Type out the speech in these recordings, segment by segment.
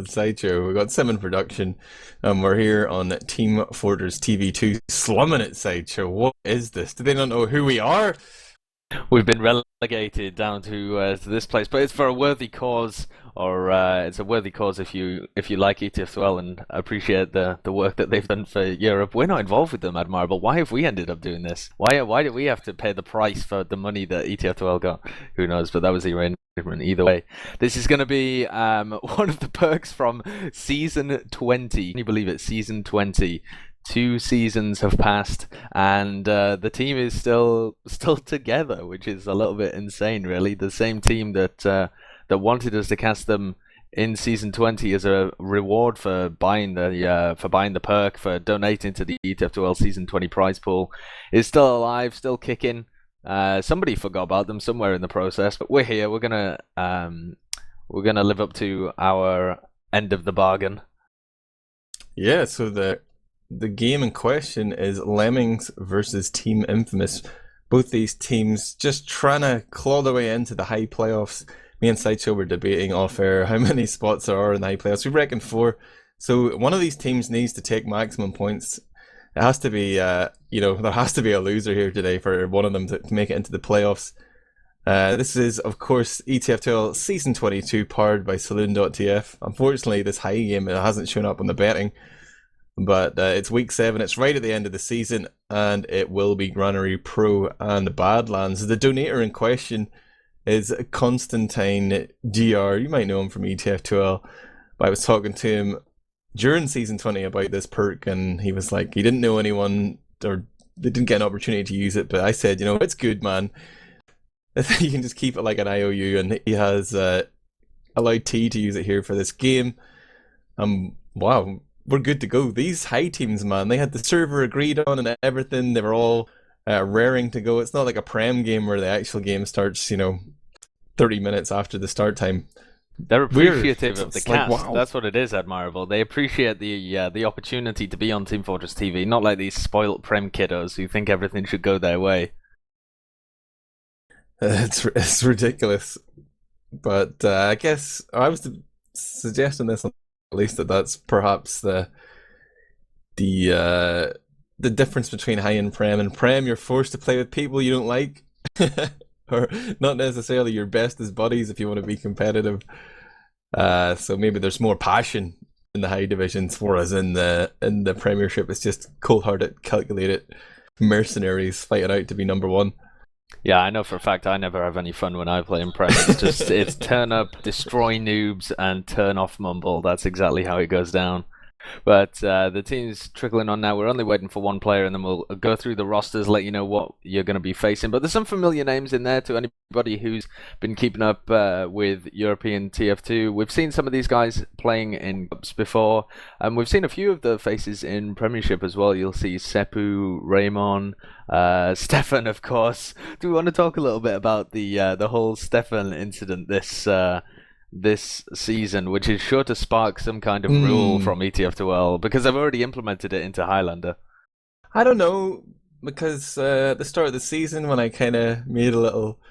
with Sideshow. We got 7 production, and we're here on Team Fortress TV2, slumming it. Sideshow, what is this? Do they not know who we are? We've been relegated down to this place, but it's for a worthy cause, or it's a worthy cause if you like ETF2L and appreciate the work that they've done for Europe. We're not involved with them, Admirable. Why have we ended up doing this? Why did we have to pay the price for the money that ETF2L got? Who knows? But that was the arrangement either way. This is going to be one of the perks from season 20. Can you believe it? Season 20. 2 seasons have passed, and the team is still together, which is a little bit insane, really. The same team that wanted us to cast them in season 20 as a reward for buying the perk, for donating to the ETF2L season 20 prize pool, is still alive, still kicking. Somebody forgot about them somewhere in the process, but we're here. We're gonna live up to our end of the bargain. Yeah. So the game in question is Lemmings versus Team Infamous. Both these teams just trying to claw their way into the high playoffs. Me and Sideshow were debating off air how many spots there are in the high playoffs. We reckon 4. So one of these teams needs to take maximum points. It has to be, there has to be a loser here today for one of them to make it into the playoffs. This is, of course, ETF2L Season 22, powered by Saloon.tf. Unfortunately, this high game hasn't shown up on the betting. But it's week 7, it's right at the end of the season, and it will be Granary Pro and Badlands. The donator in question is Constantine GR. You might know him from ETF2L, but I was talking to him during season 20 about this perk, and he was like, he didn't know anyone, or they didn't get an opportunity to use it, but I said, it's good, man. You can just keep it like an IOU, and he has allowed T to use it here for this game. Wow. We're good to go. These high teams, man, they had the server agreed on and everything. They were all raring to go. It's not like a Prem game where the actual game starts, 30 minutes after the start time. They're appreciative of the It's cast. like, wow. That's what it is, Admirable. They appreciate the opportunity to be on Team Fortress TV, not like these spoilt Prem kiddos who think everything should go their way. It's ridiculous. But I guess I was suggesting this at least that's perhaps the difference between high and Prem. In Prem, you're forced to play with people you don't like, or not necessarily your bestest buddies if you want to be competitive. So maybe there's more passion in the high divisions, whereas in the Premiership, it's just cold-hearted, calculated mercenaries fighting out to be number 1. Yeah, I know for a fact I never have any fun when I play in Prem. It's turn up, destroy noobs, and turn off mumble. That's exactly how it goes down. But the team's trickling on now. We're only waiting for one player, and then we'll go through the rosters, let you know what you're going to be facing. But there's some familiar names in there to anybody who's been keeping up with European TF2. We've seen some of these guys playing in cups before, and we've seen a few of the faces in Premiership as well. You'll see Sepu, Raymon, Stefan, of course. Do we want to talk a little bit about the whole Stefan incident this season, which is sure to spark some kind of rule from ETF2L, because I've already implemented it into Highlander? I don't know, because at the start of the season, when I kind of made a little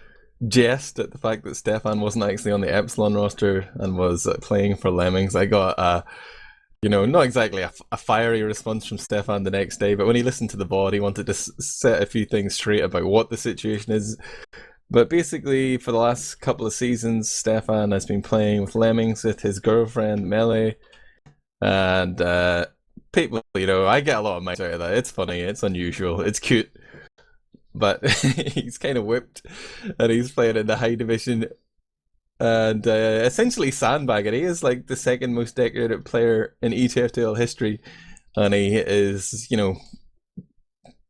jest at the fact that Stefan wasn't actually on the Epsilon roster and was playing for Lemmings, I got not exactly a fiery response from Stefan the next day, but when he listened to the VOD, he wanted to set a few things straight about what the situation is. But basically, for the last couple of seasons, Stefan has been playing with Lemmings with his girlfriend, Melee. And people, I get a lot of mics out of that. It's funny, it's unusual, it's cute. But he's kind of whipped, and he's playing in the high division. And essentially sandbagging. He is like the second most decorated player in ETF2L history. And he is,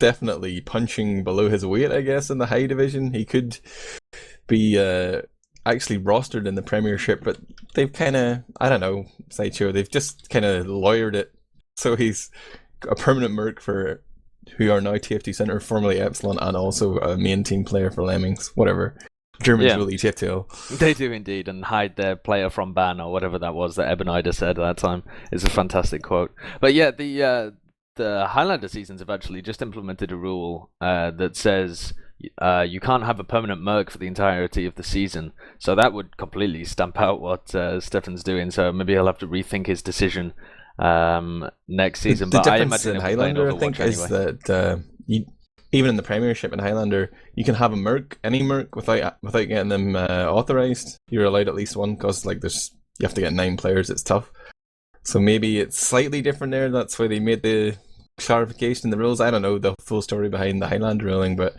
definitely punching below his weight, I guess, in the high division. He could be actually rostered in the Premiership, but they've kind of, I don't know, Sideshow, they've just kind of lawyered it. So he's a permanent merc for who are now TFT Center, formerly Epsilon, and also a main team player for Lemmings, whatever. Germans rule ETF2L. They do indeed, and hide their player from ban, or whatever that was that Ebenida said at that time. It's a fantastic quote. But yeah, the Highlander seasons have actually just implemented a rule that says you can't have a permanent merc for the entirety of the season. So that would completely stamp out what Stefan's doing. So maybe he'll have to rethink his decision next season. The But I difference imagine in he'll be playing Highlander, I Overwatch think, anyway. is that even in the Premiership in Highlander, you can have a merc, any merc, without getting them authorized. You're allowed at least one, because like you have to get 9 players. It's tough. So maybe it's slightly different there. That's why they made the clarification in the rules. I don't know the full story behind the Highlander ruling, but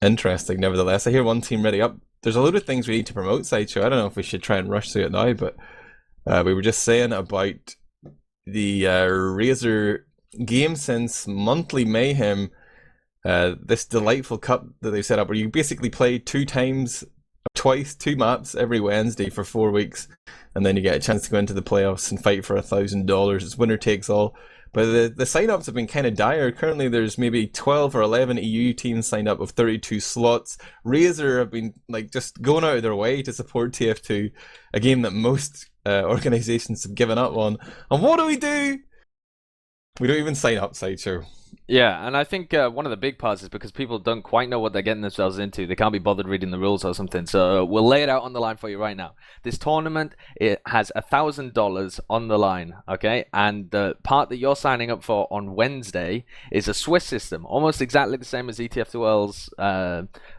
interesting nevertheless. I hear one team ready up. There's a load of things we need to promote, Sideshow. I don't know if we should try and rush through it now, but we were just saying about the Razor Game Sense monthly mayhem, this delightful cup that they set up where you basically play two maps every Wednesday for 4 weeks, and then you get a chance to go into the playoffs and fight for $1,000. It's winner takes all. But the sign-ups have been kind of dire. Currently there's maybe 12 or 11 EU teams signed up with 32 slots. Razor have been like just going out of their way to support TF2, a game that most organizations have given up on. And what do? We don't even sign up, Sideshow. Yeah, and I think one of the big parts is because people don't quite know what they're getting themselves into. They can't be bothered reading the rules or something. So we'll lay it out on the line for you right now. This tournament, it has $1,000 on the line, okay? And the part that you're signing up for on Wednesday is a Swiss system, almost exactly the same as ETF2L's,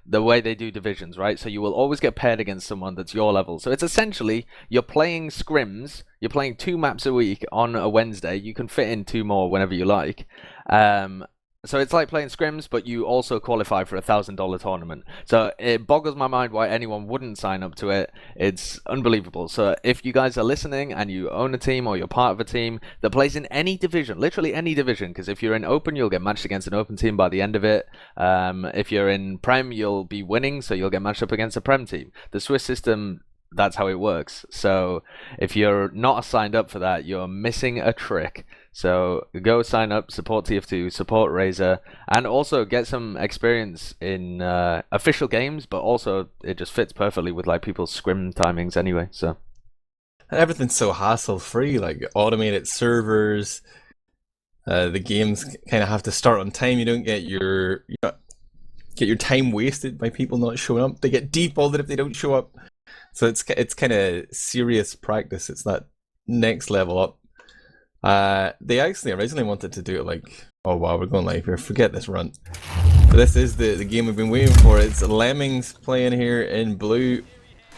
the way they do divisions, right? So you will always get paired against someone that's your level. So it's essentially, you're playing scrims, you're playing 2 maps a week on a Wednesday. You can fit in 2 more whenever you like. So it's like playing scrims, but you also qualify for $1,000 tournament. So it boggles my mind why anyone wouldn't sign up to it. It's unbelievable. So if you guys are listening and you own a team or you're part of a team that plays in any division, literally any division, because if you're in Open, you'll get matched against an Open team by the end of it. If you're in Prem, you'll be winning, so you'll get matched up against a Prem team. The Swiss system, that's how it works. So if you're not signed up for that, you're missing a trick. So go sign up, support TF2, support Razor, and also get some experience in official games, but also it just fits perfectly with like people's scrim timings anyway. So everything's so hassle-free, like automated servers. The games kind of have to start on time. You don't get your time wasted by people not showing up. They get defaulted if they don't show up. So it's kind of serious practice. It's that next level up. They actually originally wanted to do it like, oh wow, we're going live here. Forget this run. But this is the game we've been waiting for. It's Lemmings playing here in blue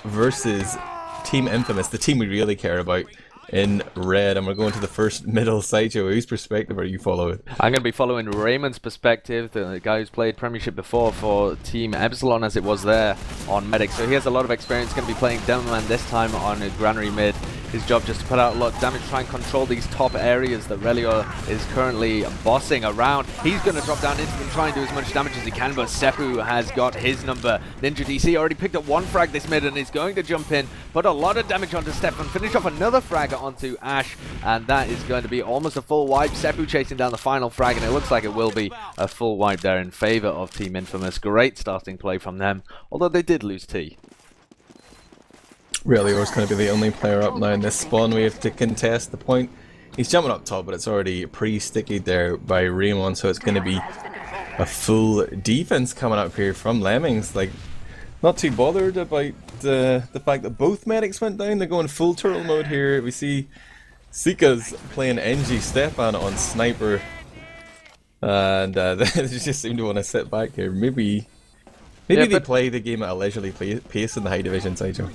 versus Team Infamous, the team we really care about, in red. And we're going to the first middle. Sideshow, whose perspective are you following? I'm going to be following Raymon's perspective, the guy who's played Premiership before for Team Epsilon as it was there on Medic. So he has a lot of experience, going to be playing Demoman this time on Granary mid. His job just to put out a lot of damage, try and control these top areas that Relior is currently bossing around. He's going to drop down into them, try and do as much damage as he can, but Sepu has got his number. Ninja DC already picked up 1 frag this mid and is going to jump in, put a lot of damage onto Stefan, finish off another frag onto Ash, and that is going to be almost a full wipe. Sepu chasing down the final frag, and it looks like it will be a full wipe there in favor of Team Infamous. Great starting play from them, although they did lose T. Relior's going to be the only player up now in this spawn wave to contest the point. He's jumping up top, but it's already pre-stickied there by Raymon, so it's going to be a full defense coming up here from Lemmings. Like, not too bothered about the fact that both medics went down. They're going full turtle mode here. We see Sika's playing NG Stefan on Sniper, and they just seem to want to sit back here. Maybe they play the game at a leisurely pace in the high division, Sideshow.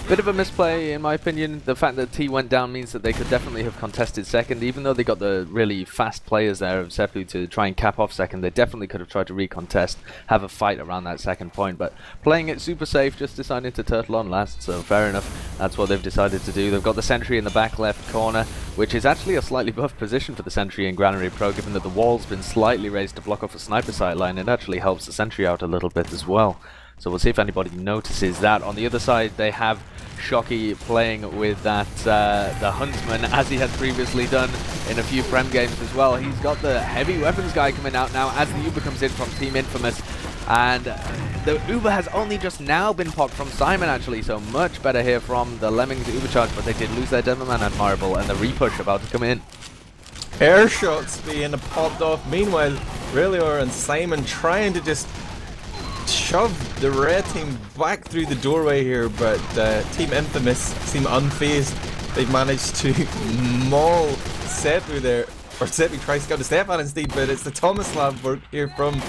Bit of a misplay, in my opinion. The fact that T went down means that they could definitely have contested second. Even though they got the really fast players there of Sepu to try and cap off second, they definitely could have tried to recontest, have a fight around that second point. But playing it super safe, just deciding to turtle on last, so fair enough. That's what they've decided to do. They've got the sentry in the back left corner, which is actually a slightly buffed position for the sentry in Granary Pro, given that the wall's been slightly raised to block off a sniper sight line. It actually helps the sentry out a little bit as well. So we'll see if anybody notices that. On the other side, they have Shocky playing with that the Huntsman, as he has previously done in a few Prem games as well. He's got the heavy weapons guy coming out now as the Uber comes in from Team Infamous. And the Uber has only just now been popped from Simon, actually, so much better here from the Lemmings Uber charge, but they did lose their Demoman Admirable, and the repush about to come in. Air shots being popped off. Meanwhile, Relior and Simon trying to just shove the red team back through the doorway here, but Team Infamous seem unfazed. They've managed to maul Sepu there, or Sepu tries to go to Stefan instead, but it's the Tomislav work here from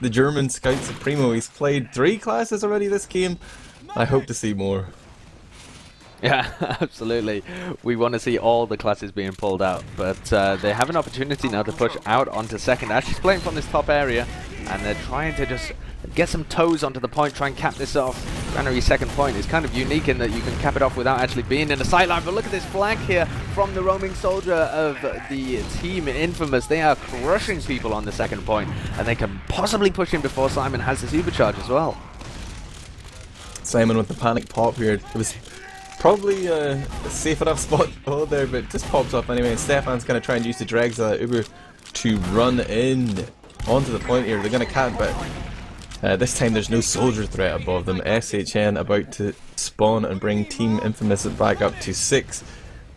the German Scout Supremo. He's played 3 classes already this game. I hope to see more. Yeah, absolutely. We want to see all the classes being pulled out, but they have an opportunity now to push out onto second. Ash is playing from this top area, and they're trying to just get some toes onto the point, try and cap this off. Granary's second point is kind of unique in that you can cap it off without actually being in the sideline, but look at this flank here from the roaming soldier of the Team Infamous. They are crushing people on the second point, and they can possibly push him before Simon has the supercharge as well. Simon with the panic pop here. It was probably a safe enough spot to hold there, but it just pops up anyway, and Stefan's going to try and use the dregs of that Uber to run in onto the point here. They're going to camp, but this time there's no soldier threat above them. SHN about to spawn and bring Team Infamous back up to 6.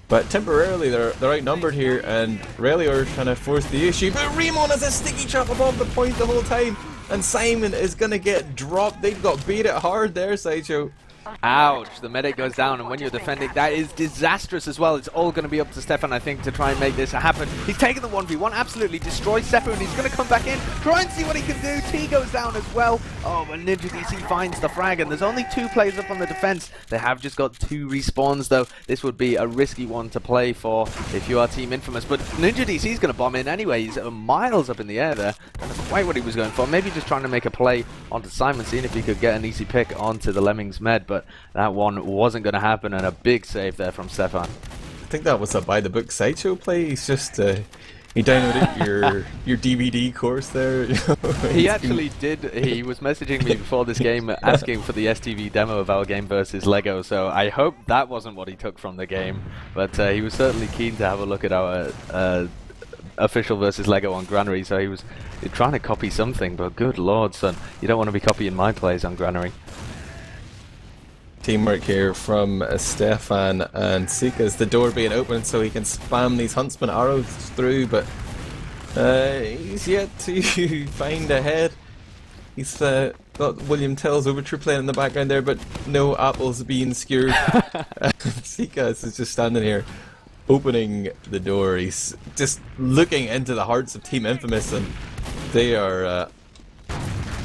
But temporarily they're outnumbered here, and Relior trying to force the issue, but Raymon has a sticky trap above the point the whole time, and Simon is going to get dropped. They've got baited hard there, Sideshow. Ouch, the medic goes down, and when you're defending, that is disastrous as well. It's all going to be up to Stefan, I think, to try and make this happen. He's taken the 1v1, absolutely destroys Sepu, and he's going to come back in, try and see what he can do. T goes down as well. Oh, but Ninja DC finds the frag, and there's only 2 players up on the defense. They have just got 2 respawns, though. This would be a risky one to play for if you are Team Infamous, but Ninja DC is going to bomb in anyway. He's miles up in the air there. Don't know quite what he was going for. Maybe just trying to make a play onto Simon, seeing if he could get an easy pick onto the Lemmings med, but that one wasn't going to happen, and a big save there from Stefan. I think that was a by the book Sideshow play. He's just he downloaded your DVD course there. He actually did. He was messaging me before this game asking for the STV demo of our game versus Lego, so I hope that wasn't what he took from the game, but he was certainly keen to have a look at our official versus Lego on Granary, so he was trying to copy something, but good lord, son, you don't want to be copying my plays on Granary. Teamwork here from Stefan and Sika's the door being open so he can spam these huntsman arrows through, but he's yet to find a head. He's got William Tell's Overture playing in the background there, but no apples being skewered. Sika is just standing here opening the door. He's just looking into the hearts of Team Infamous, and they are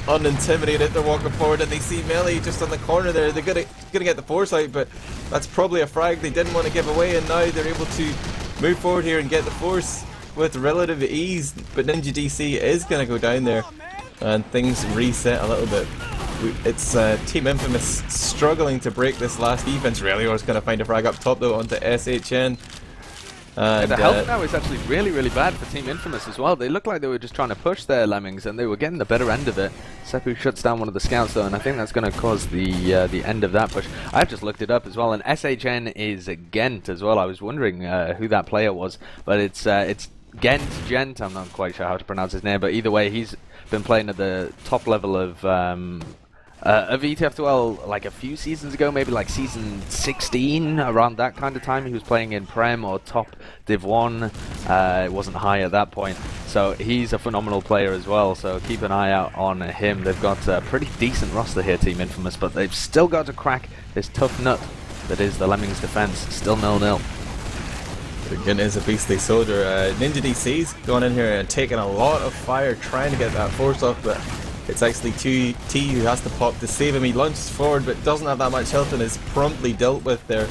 unintimidated. They're walking forward, and they see Melee just on the corner there. They're gonna get the force out, but that's probably a frag they didn't want to give away, and now they're able to move forward here and get the force with relative ease. But Ninja DC is gonna go down there, and things reset a little bit. It's Team Infamous struggling to break this last defense. Relior's gonna find a frag up top though onto SHN. And the health now is actually really, really bad for Team Infamous as well. They looked like they were just trying to push their Lemmings, and they were getting the better end of it. Sepu shuts down one of the scouts though, and I think that's going to cause the end of that push. I've just looked it up as well, and SHN is Gent as well. I was wondering who that player was, but it's Gent. I'm not quite sure how to pronounce his name, but either way, he's been playing at the top level of ETF2L like a few seasons ago, maybe like season 16, around that kind of time. He was playing in Prem or top Div 1. It wasn't high at that point, so he's a phenomenal player as well, so keep an eye out on him. They've got a pretty decent roster here, Team Infamous, but they've still got to crack this tough nut that is the Lemmings defense. Still 0-0. Again, is a beastly soldier. Ninja DC's going in here and taking a lot of fire trying to get that force off, but it's actually T who has to pop to save him. He lunges forward but doesn't have that much health and is promptly dealt with there.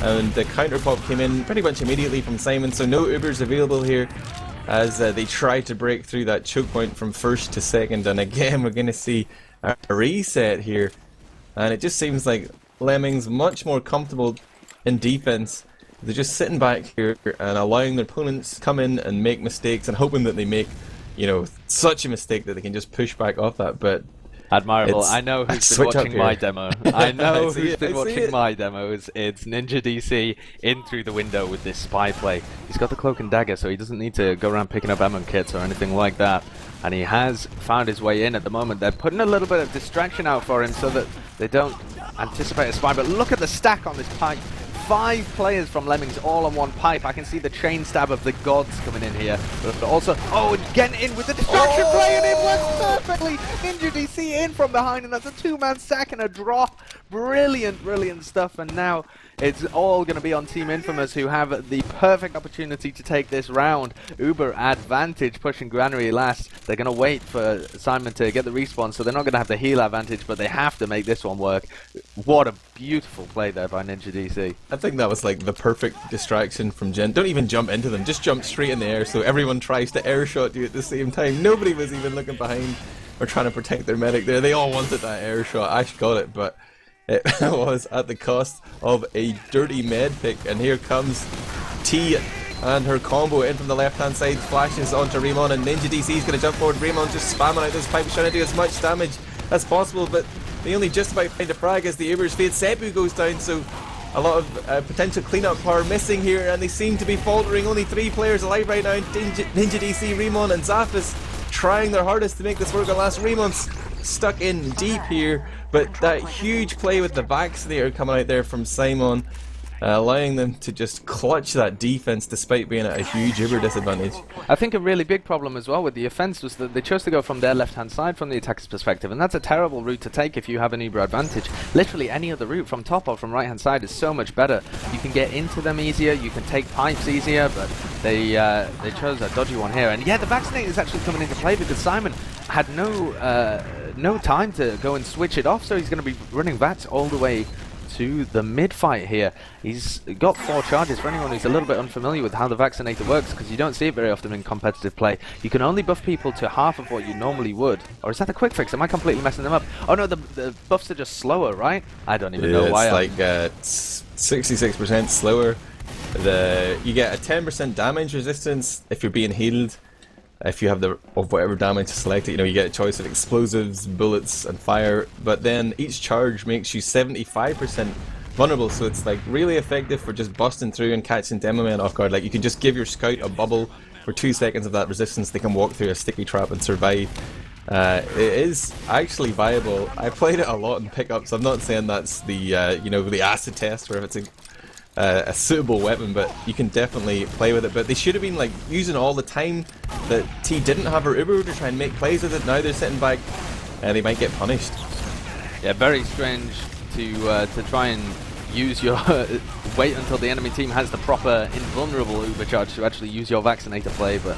And the counter pop came in pretty much immediately from Simon, so no Ubers available here as they try to break through that choke point from first to second. And again, we're going to see a reset here. And it just seems like Lemmings much more comfortable in defense. They're just sitting back here and allowing their opponents come in and make mistakes and hoping that they make, you know, such a mistake that they can just push back off that. But Admirable, I know who's been watching my demo. I know who's been watching my demos. It's Ninja DC in through the window with this spy play. He's got the cloak and dagger, so he doesn't need to go around picking up ammo kits or anything like that. And he has found his way in at the moment. They're putting a little bit of distraction out for him so that they don't anticipate a spy. But look at the stack on this pipe. 5 players from Lemmings all on one pipe. I can see the chain stab of the gods coming in here. But also, oh, getting in with the distraction play, and it works perfectly. Ninja DC in from behind, and that's a two-man sack and a drop. Brilliant, brilliant stuff. And now it's all going to be on Team Infamous, who have the perfect opportunity to take this round. Uber advantage, pushing Granary last. They're going to wait for Simon to get the respawn, so they're not going to have the heal advantage, but they have to make this one work. What a beautiful play there by Ninja DC. I think that was like the perfect distraction from Gen. Don't even jump into them, just jump straight in the air so everyone tries to air shot you at the same time. Nobody was even looking behind or trying to protect their medic there. They all wanted that air shot. Ash got it, but it was at the cost of a dirty med pick. And here comes T and her combo in from the left hand side, flashes onto Raymon, and Ninja DC is going to jump forward. Raymon just spamming out this pipe, trying to do as much damage as possible, but they only just about find a frag as the Uber's fade. Sepu goes down, so a lot of potential cleanup power missing here, and they seem to be faltering. Only 3 players alive right now. Ninja DC, Raymon and Zaphis trying their hardest to make this work. Last Raymon's stuck in deep here, but that huge play with the vaccinator coming out there from Simon, allowing them to just clutch that defense despite being at a huge Uber disadvantage. I think a really big problem as well with the offense was that they chose to go from their left-hand side from the attacker's perspective, and that's a terrible route to take if you have an Uber advantage. Literally any other route from top or from right-hand side is so much better. You can get into them easier, you can take pipes easier, but they chose a dodgy one here. And yeah, the vaccinator is actually coming into play because Simon had no time to go and switch it off, so he's going to be running VATS all the way to the mid fight here. He's got 4 charges. For anyone who's a little bit unfamiliar with how the vaccinator works, because you don't see it very often in competitive play, you can only buff people to half of what you normally would. Or is that a quick fix? Am I completely messing them up? Oh no, the buffs are just slower, right? I don't even know why. It's like 66% slower. You get a 10% damage resistance if you're being healed. If you have whatever damage selected, you get a choice of explosives, bullets, and fire. But then each charge makes you 75% vulnerable, so it's like really effective for just busting through and catching demo men off guard. Like you can just give your scout a bubble for 2 seconds of that resistance. They can walk through a sticky trap and survive. It is actually viable. I played it a lot in pickups. I'm not saying that's the the acid test or if it's a suitable weapon, but you can definitely play with it. But they should have been like using all the time that T didn't have her Uber to try and make plays with it. Now they're sitting back and they might get punished. Yeah, very strange to try and use your wait until the enemy team has the proper invulnerable Uber charge to actually use your vaccinator play, but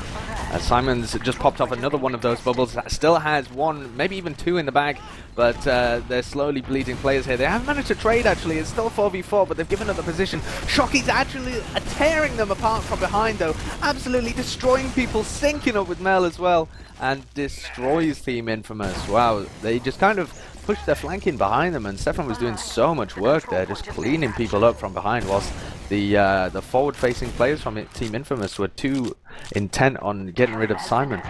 Simon's just popped off another one of those bubbles. That still has 1, maybe even 2 in the bag, but they're slowly bleeding players here. They haven't managed to trade actually. It's still 4v4, but they've given up the position. Shockey's actually tearing them apart from behind though, absolutely destroying people, syncing up with Mel as well, and destroys Team Infamous. Wow, they just kind of pushed their flanking behind them, and Stefan was doing so much work there, just cleaning people up from behind, whilst the forward-facing players from Team Infamous were too intent on getting rid of Simon.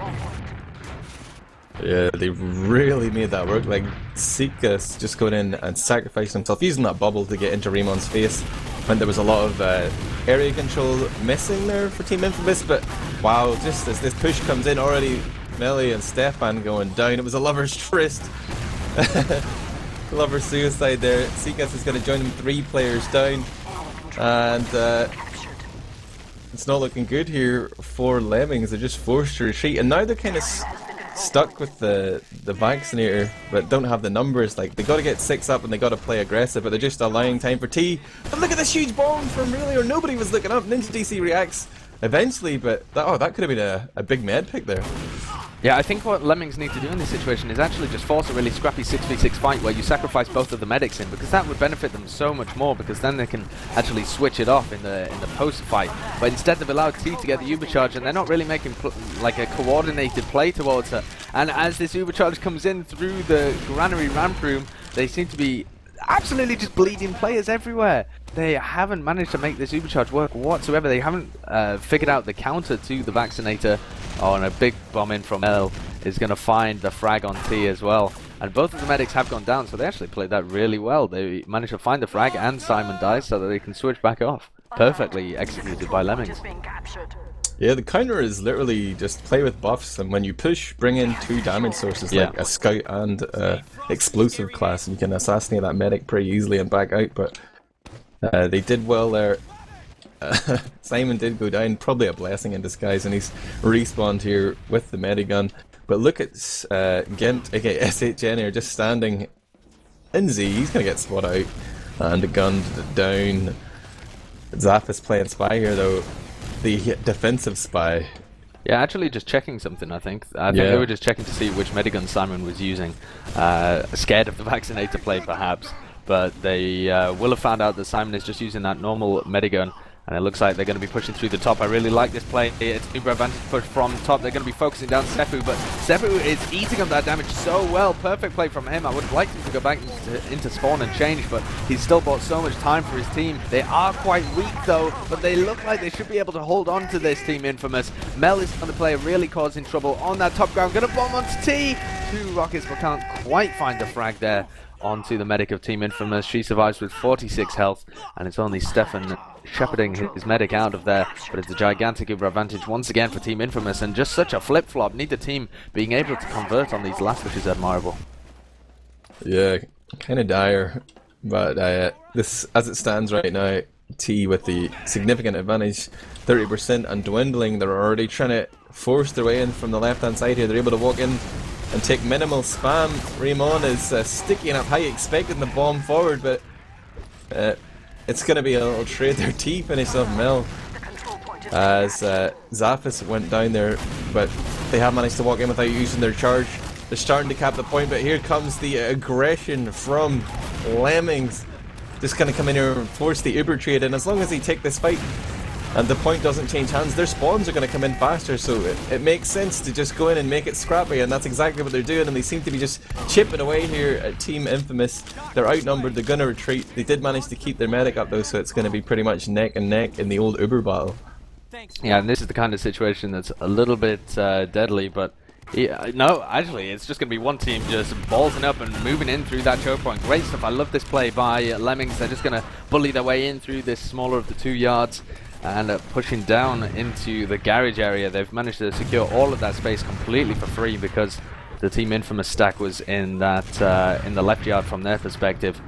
Yeah, they really made that work. Like Sekus just going in and sacrificing himself, using that bubble to get into Raymon's face, when there was a lot of area control missing there for Team Infamous. But wow, just as this push comes in, already Melly and Stefan going down. It was a lover's tryst. Lover's suicide there. Sekus is going to join them, 3 players down, and it's not looking good here for Lemmings. They're just forced to retreat, and now they're kind of stuck with the vaccinator, but don't have the numbers. Like, they got to get 6 up and they got to play aggressive, but they're just allowing time for T. But look at this huge bomb from really, or nobody was looking up. Ninja DC reacts eventually, but that could have been a big med pick there. Yeah, I think what Lemmings need to do in this situation is actually just force a really scrappy 6v6 fight where you sacrifice both of the medics in, because that would benefit them so much more, because then they can actually switch it off in the post fight. But instead they've allowed T to get the Uber charge, and they're not really making like a coordinated play towards her. And as this Uber charge comes in through the granary ramp room, they seem to be absolutely just bleeding players everywhere. They haven't managed to make this Uber charge work whatsoever. They haven't figured out the counter to the vaccinator. Oh, and a big bomb in from L is going to find the frag on T as well. And both of the medics have gone down, so they actually played that really well. They managed to find the frag and Simon dies so that they can switch back off. Perfectly executed by Lemmings. Yeah, the counter is literally just play with buffs, and when you push, bring in 2 damage sources, like a scout and explosive class, and you can assassinate that medic pretty easily and back out. But they did well there. Simon did go down, probably a blessing in disguise, and he's respawned here with the medigun. But look at Gent, aka SHN here, just standing in Z. He's going to get spot out and gunned down. Zap is playing spy here though, the defensive spy. Yeah, actually just checking something, I think. I think they were just checking to see which medigun Simon was using. Scared of the vaccinator play, perhaps. But they will have found out that Simon is just using that normal medigun. And it looks like they're going to be pushing through the top. I really like this play. It's Uber advantage push from top. They're going to be focusing down Sepu, but Sepu is eating up that damage so well. Perfect play from him. I would have liked him to go back into spawn and change, but he's still bought so much time for his team. They are quite weak though, but they look like they should be able to hold on to this Team Infamous. Mel is going to play really causing trouble on that top ground. Going to bomb onto T. 2 rockets, but can't quite find the frag there onto the medic of Team Infamous. She survives with 46 health, and it's only Stefan shepherding his medic out of there, but it's a gigantic Uber advantage once again for Team Infamous, and just such a flip-flop. Neither team being able to convert on these last, which is admirable. Yeah, kind of dire, but this, as it stands right now, T with the significant advantage, 30% and dwindling. They're already trying to force their way in from the left-hand side here. They're able to walk in and take minimal spam. Raymon is sticking up high, expecting the bomb forward, but it's going to be a little trade there. T finished off Mel as Zaphis went down there, but they have managed to walk in without using their charge. They're starting to cap the point, but here comes the aggression from Lemmings. Just going to come in here and force the Uber trade, and as long as they take this fight and the point doesn't change hands, their spawns are going to come in faster, so it makes sense to just go in and make it scrappy, and that's exactly what they're doing, and they seem to be just chipping away here at Team Infamous. They're outnumbered, they're going to retreat. They did manage to keep their medic up though, so it's going to be pretty much neck and neck in the old Uber battle. Yeah, and this is the kind of situation that's a little bit deadly, but no, actually, it's just going to be one team just ballsing up and moving in through that choke point. Great stuff. I love this play by Lemmings. They're just going to bully their way in through this smaller of the 2 yards. And pushing down into the garage area. They've managed to secure all of that space completely for free because the Team Infamous stack was in that in the left yard from their perspective.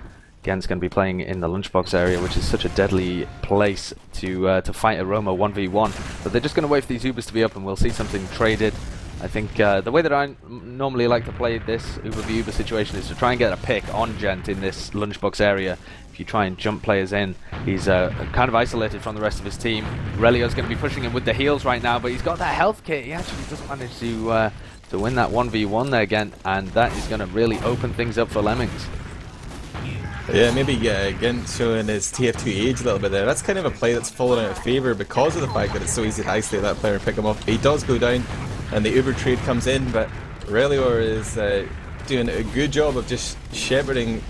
Gen's going to be playing in the lunchbox area, which is such a deadly place to fight a Roma 1v1. But they're just going to wait for these Ubers to be up, and we'll see something traded. I think the way that I normally like to play this Uber v Uber situation is to try and get a pick on Gent in this lunchbox area. If you try and jump players in, he's kind of isolated from the rest of his team. Relio's going to be pushing him with the heals right now, but he's got that health kit. He actually doesn't manage to win that 1v1 there again, and that is going to really open things up for Lemmings. Yeah, maybe again showing his TF2 age a little bit there. That's kind of a play that's fallen out of favour because of the fact that it's so easy to isolate that player and pick him up. He does go down, and the Uber trade comes in, but Relior is doing a good job of just shepherding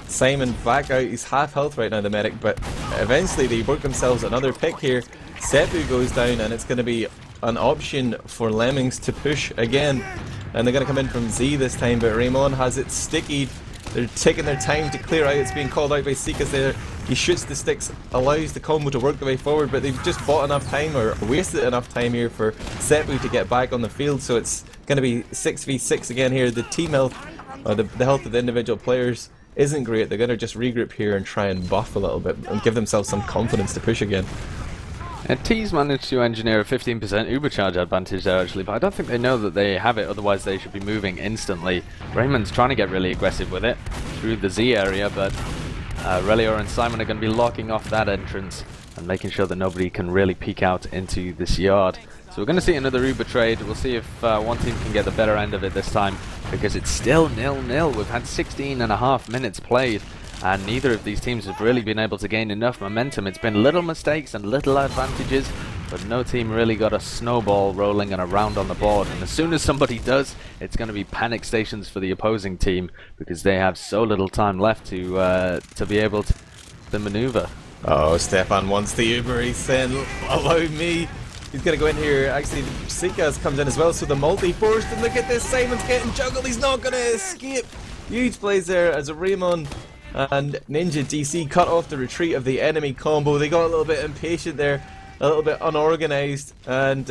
Simon back out. He's half health right now, the medic, but eventually they work themselves another pick here. Sepu goes down, and it's going to be an option for Lemmings to push again, and they're going to come in from Z this time, but Raymon has it sticky. They're taking their time to clear out. It's being called out by Seekas there. He shoots the sticks, allows the combo to work the way forward, but they've just bought enough time, or wasted enough time here for Sepu to get back on the field, so it's going to be 6v6 again here. The team health, the health of the individual players isn't great. They're going to just regroup here and try and buff a little bit and give themselves some confidence to push again. And T's managed to engineer a 15% Uber charge advantage there actually, but I don't think they know that they have it, otherwise they should be moving instantly. Raymon's trying to get really aggressive with it through the Z area, but Relior and Simon are going to be locking off that entrance and making sure that nobody can really peek out into this yard. So we're going to see another Uber trade. We'll see if one team can get the better end of it this time, because it's still 0-0. We've had 16.5 minutes played, and neither of these teams have really been able to gain enough momentum. It's been little mistakes and little advantages, but no team really got a snowball rolling and around on the board. And as soon as somebody does, it's going to be panic stations for the opposing team, because they have so little time left to be able to maneuver. Oh, Stefan wants the Uber. He's saying, allow me. He's going to go in here. Actually, Seekas comes in as well, so the multi-forced, and look at this, Simon's getting juggled. He's not going to escape. Huge plays there as a Raymon and Ninja DC cut off the retreat of the enemy combo. They got a little bit impatient there, a little bit unorganized, and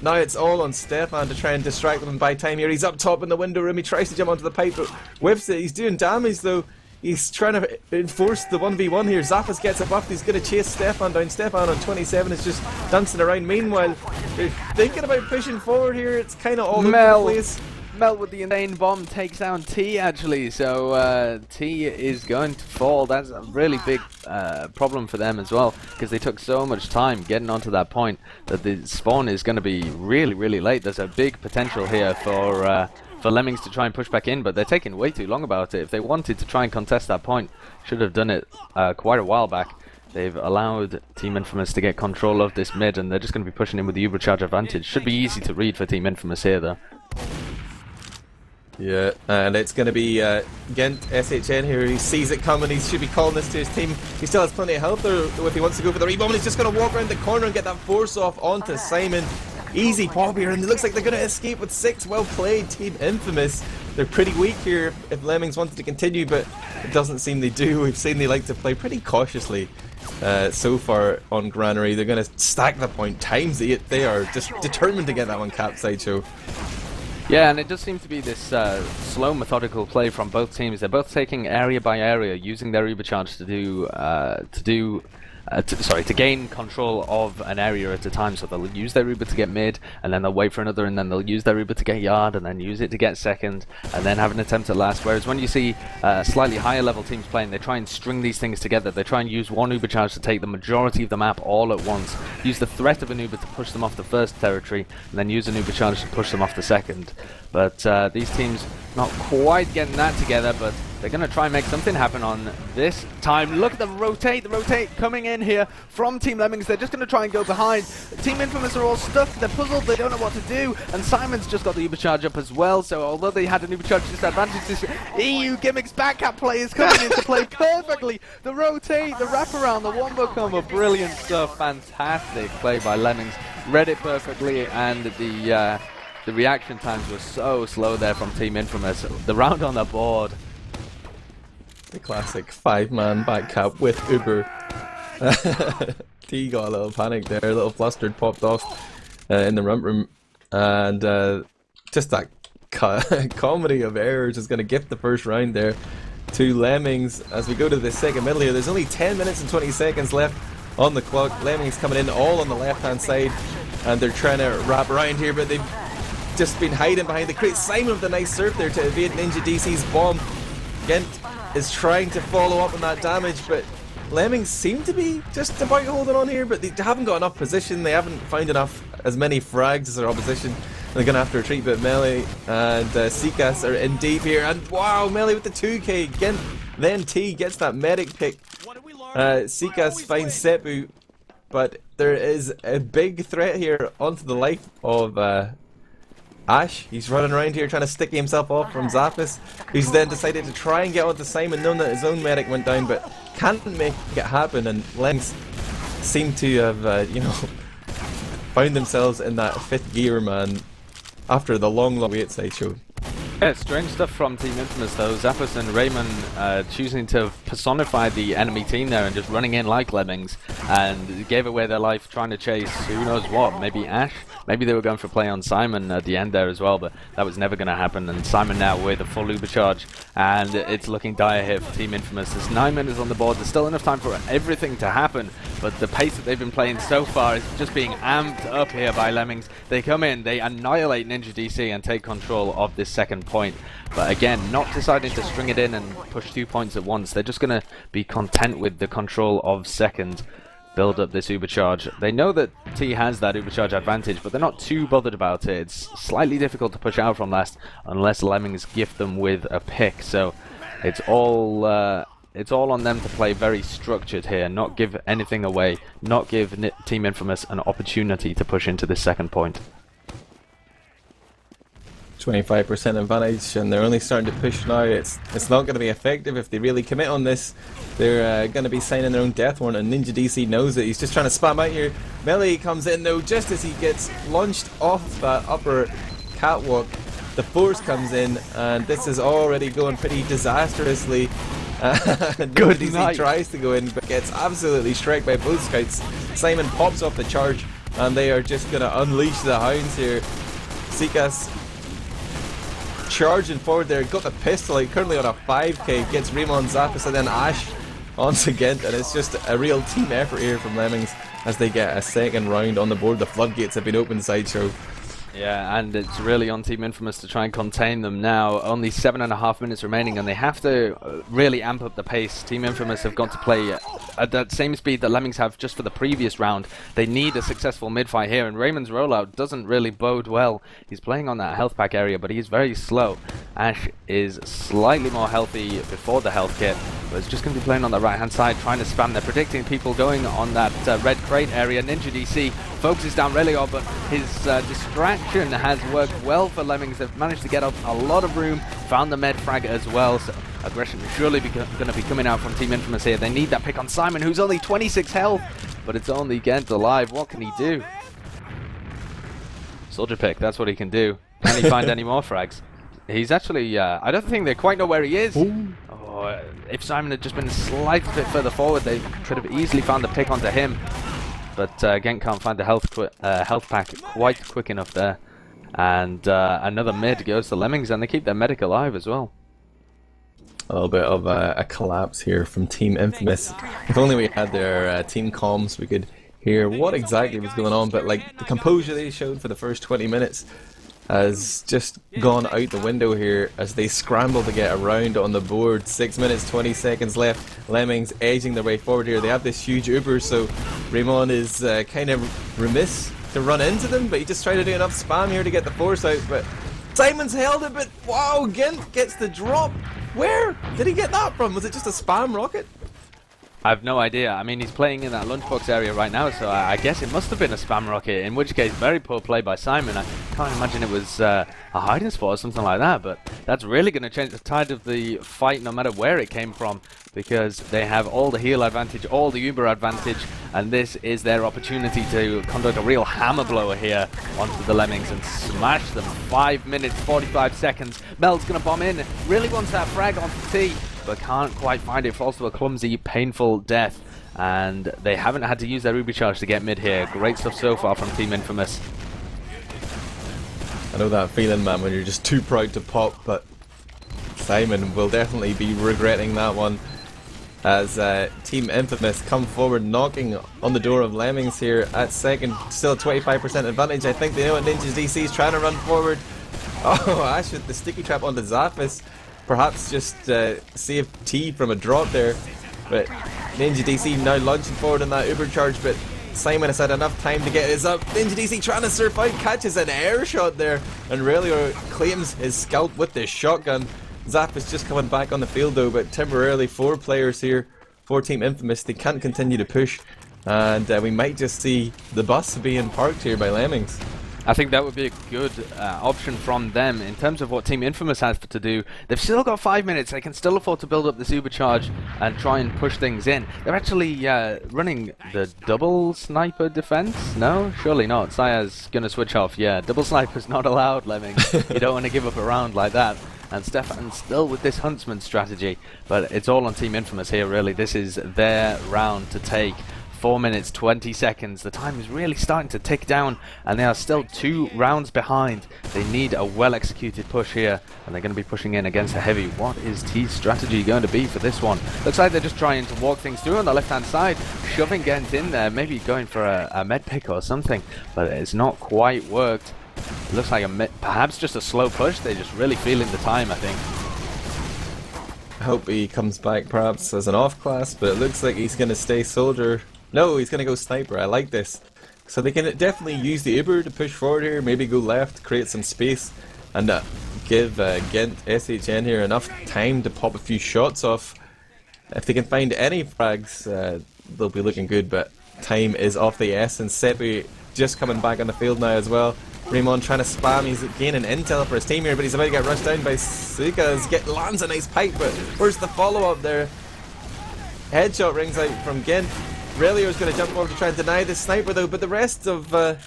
now it's all on Stefan to try and distract them and buy time here. He's up top in the window room. He tries to jump onto the pipe, but whiffs it. He's doing damage though. He's trying to enforce the 1v1 here. Zappos gets a buff. He's going to chase Stefan down. Stefan on 27 is just dancing around. Meanwhile, they're thinking about pushing forward here. It's kind of all over the place. Mel with the insane bomb takes down T actually, so T is going to fall. That's a really big problem for them as well, because they took so much time getting onto that point that the spawn is going to be really, really late. There's a big potential here for Lemmings to try and push back in, but they're taking way too long about it. If they wanted to try and contest that point, should have done it quite a while back. They've allowed Team Infamous to get control of this mid, and they're just going to be pushing in with the Ubercharge advantage. Should be easy to read for Team Infamous here though. Yeah, and it's going to be Gent SHN here. He sees it coming. He should be calling this to his team. He still has plenty of health though if he wants to go for the rebound. He's just going to walk around the corner and get that force off onto Simon. Easy pop here, and it looks like they're going to escape with 6. Well played, Team Infamous. They're pretty weak here if Lemmings wanted to continue, but it doesn't seem they do. We've seen they like to play pretty cautiously so far on Granary. They're going to stack the point times 8. They are just determined to get that one capped, Sideshow. Yeah, and it does seem to be this slow, methodical play from both teams. They're both taking area by area, using their Ubercharge to gain control of an area at a time. So they'll use their Uber to get mid, and then they'll wait for another, and then they'll use their Uber to get yard, and then use it to get second, and then have an attempt at last. Whereas when you see slightly higher level teams playing, they try and string these things together. They try and use one Ubercharge to take the majority of the map all at once. Use the threat of an Uber to push them off the first territory, and then use an Ubercharge to push them off the second. But these teams not quite getting that together, but they're going to try and make something happen on this time. Look at the rotate coming in here from Team Lemmings. They're just going to try and go behind. Team Infamous are all stuck, they're puzzled, they don't know what to do, and Simon's just got the Ubercharge up as well, so although they had an Ubercharge disadvantage, this EU Gimmicks backup play is coming into play perfectly. The rotate, the wraparound, the wombo combo, brilliant stuff, fantastic play by Lemmings. Read it perfectly, and the reaction times were so slow there from Team Infamous. The round on the board. The classic 5-man back cap with Uber. T got a little panic there, a little flustered, popped off in the rump room, and just that comedy of errors is going to gift the first round there to Lemmings. As we go to the second middle here, there's only 10 minutes and 20 seconds left on the clock. Lemmings coming in all on the left hand side, and they're trying to wrap around here, but they've just been hiding behind the crate. Simon with a nice surf there to evade Ninja DC's bomb. Gent is trying to follow up on that damage, but Lemmings seem to be just about holding on here, but they haven't got enough position. They haven't found as many frags as their opposition. They're going to have to retreat, but Melee and Sikas are in deep here, and wow, Melee with the 2k. Gent, then T gets that medic pick. Sikas finds Sepu, but there is a big threat here onto the life of Ash. He's running around here trying to stick himself off from Zappos, who's then decided to try and get onto Simon, knowing that his own medic went down, but can't make it happen. And Lemmings seem to have, found themselves in that 5th gear, man, after the long wait, Sideshow. Yeah, strange stuff from Team Infamous though. Zappos and Raymon choosing to personify the enemy team there and just running in like Lemmings, and gave away their life trying to chase who knows what, maybe Ash? Maybe they were going for a play on Simon at the end there as well, but that was never going to happen. And Simon now with a full Ubercharge, and it's looking dire here for Team Infamous. There's 9 minutes on the board, there's still enough time for everything to happen, but the pace that they've been playing so far is just being amped up here by Lemmings. They come in, they annihilate Ninja DC and take control of this second point. But again, not deciding to string it in and push 2 points at once. They're just going to be content with the control of second. Build up this Ubercharge. They know that T has that Ubercharge advantage, but they're not too bothered about it. It's slightly difficult to push out from last unless Lemmings gift them with a pick. So it's all on them to play very structured here, not give anything away, not give Team Infamous an opportunity to push into this second point. 25% advantage, and they're only starting to push now. It's not going to be effective if they really commit on this. They're going to be signing their own death warrant, and Ninja DC knows it. He's just trying to spam out here. Melee comes in though, just as he gets launched off that upper catwalk. The force comes in, and this is already going pretty disastrously. Good DC night. tries to go in, but gets absolutely shrek by both scouts. Simon pops off the charge, and they are just going to unleash the hounds here. Sikas charging forward there, got the pistol out, currently on a 5k, gets Raymon, Zappis, and then Ash once again, and it's just a real team effort here from Lemmings as they get a second round on the board. The floodgates have been opened, Sideshow. Yeah, and it's really on Team Infamous to try and contain them now. Only 7.5 minutes remaining, and they have to really amp up the pace. Team Infamous have got to play at that same speed that Lemmings have just for the previous round. They need a successful mid-fight here, and Raymon's rollout doesn't really bode well. He's playing on that health pack area, but he's very slow. Ash is slightly more healthy before the health kit, but it's just going to be playing on the right-hand side, trying to spam. They're predicting people going on that red crate area. Ninja DC focuses down Relior, but his distraction has worked well for Lemmings. They've managed to get up a lot of room, found the med frag as well, so aggression is surely going to be coming out from Team Infamous here. They need that pick on Simon, who's only 26 health, but it's only Gent alive. What can he do? Soldier pick, that's what he can do. Can he find any more frags? He's actually, I don't think they quite know where he is. Oh, if Simon had just been a slight bit further forward, they could have easily found the pick onto him. But Gent can't find the health pack quite quick enough there. And another mid goes to Lemmings, and they keep their medic alive as well. A little bit of a collapse here from Team Infamous. If only we had their team comms, we could hear what exactly was going on. But like the composure they showed for the first 20 minutes has just gone out the window here as they scramble to get around on the board. 6 minutes 20 seconds left. Lemmings edging their way forward here. They have this huge Uber, so Raymon is kind of remiss to run into them, but he just tried to do enough spam here to get the force out. But Simon's held it, but wow, Gent gets the drop. Where did he get that from? Was it just a spam rocket? I have no idea. I mean, he's playing in that lunchbox area right now, so I guess it must have been a spam rocket, in which case, very poor play by Simon. I can't imagine it was a hiding spot or something like that, but that's really going to change the tide of the fight no matter where it came from, because they have all the heal advantage, all the Uber advantage, and this is their opportunity to conduct a real hammer blower here onto the Lemmings and smash them. 5 minutes, 45 seconds. Mel's going to bomb in, really wants that frag onto T, but can't quite find it, falls to a clumsy, painful death. And they haven't had to use their Ruby charge to get mid here. Great stuff so far from Team Infamous. I know that feeling, man, when you're just too proud to pop, but Simon will definitely be regretting that one as Team Infamous come forward, knocking on the door of Lemmings here at second. Still a 25% advantage. I think they know what Ninja DC is trying to run forward. Oh, Ash with the sticky trap onto Zappis. Perhaps just save T from a drop there, but Ninja DC now launching forward on that Uber charge, but Simon has had enough time to get his up. Ninja DC trying to surf out, catches an air shot there, and Relior claims his scalp with the shotgun. Zap is just coming back on the field though, but temporarily 4 players here for Team Infamous. They can't continue to push, and we might just see the bus being parked here by Lemmings. I think that would be a good option from them. In terms of what Team Infamous has to do, they've still got 5 minutes. They can still afford to build up this Uber charge and try and push things in. They're actually running the double sniper defense? No? Surely not. Saya's going to switch off. Yeah, double sniper's not allowed, Lemmings. You don't want to give up a round like that. And Stefan's still with this Huntsman strategy. But it's all on Team Infamous here, really. This is their round to take. 4 minutes, 20 seconds. The time is really starting to tick down, and they are still 2 rounds behind. They need a well-executed push here, and they're going to be pushing in against a heavy. What is T's strategy going to be for this one? Looks like they're just trying to walk things through on the left-hand side, shoving Gent in there, maybe going for a med pick or something, but it's not quite worked. It looks like perhaps just a slow push. They're just really feeling the time, I think. I hope he comes back perhaps as an off class, but it looks like he's going to stay soldier. No, he's going to go sniper. I like this. So they can definitely use the Uber to push forward here, maybe go left, create some space, and give Gent SHN here enough time to pop a few shots off. If they can find any frags, they'll be looking good, but time is of the essence. Sepu just coming back on the field now as well. Raymon trying to spam, he's gaining intel for his team here, but he's about to get rushed down by Suka. Lands a nice pipe, but where's the follow-up there? Headshot rings out from Gent. Relior's going to jump over to try and deny this sniper though, but the rest of the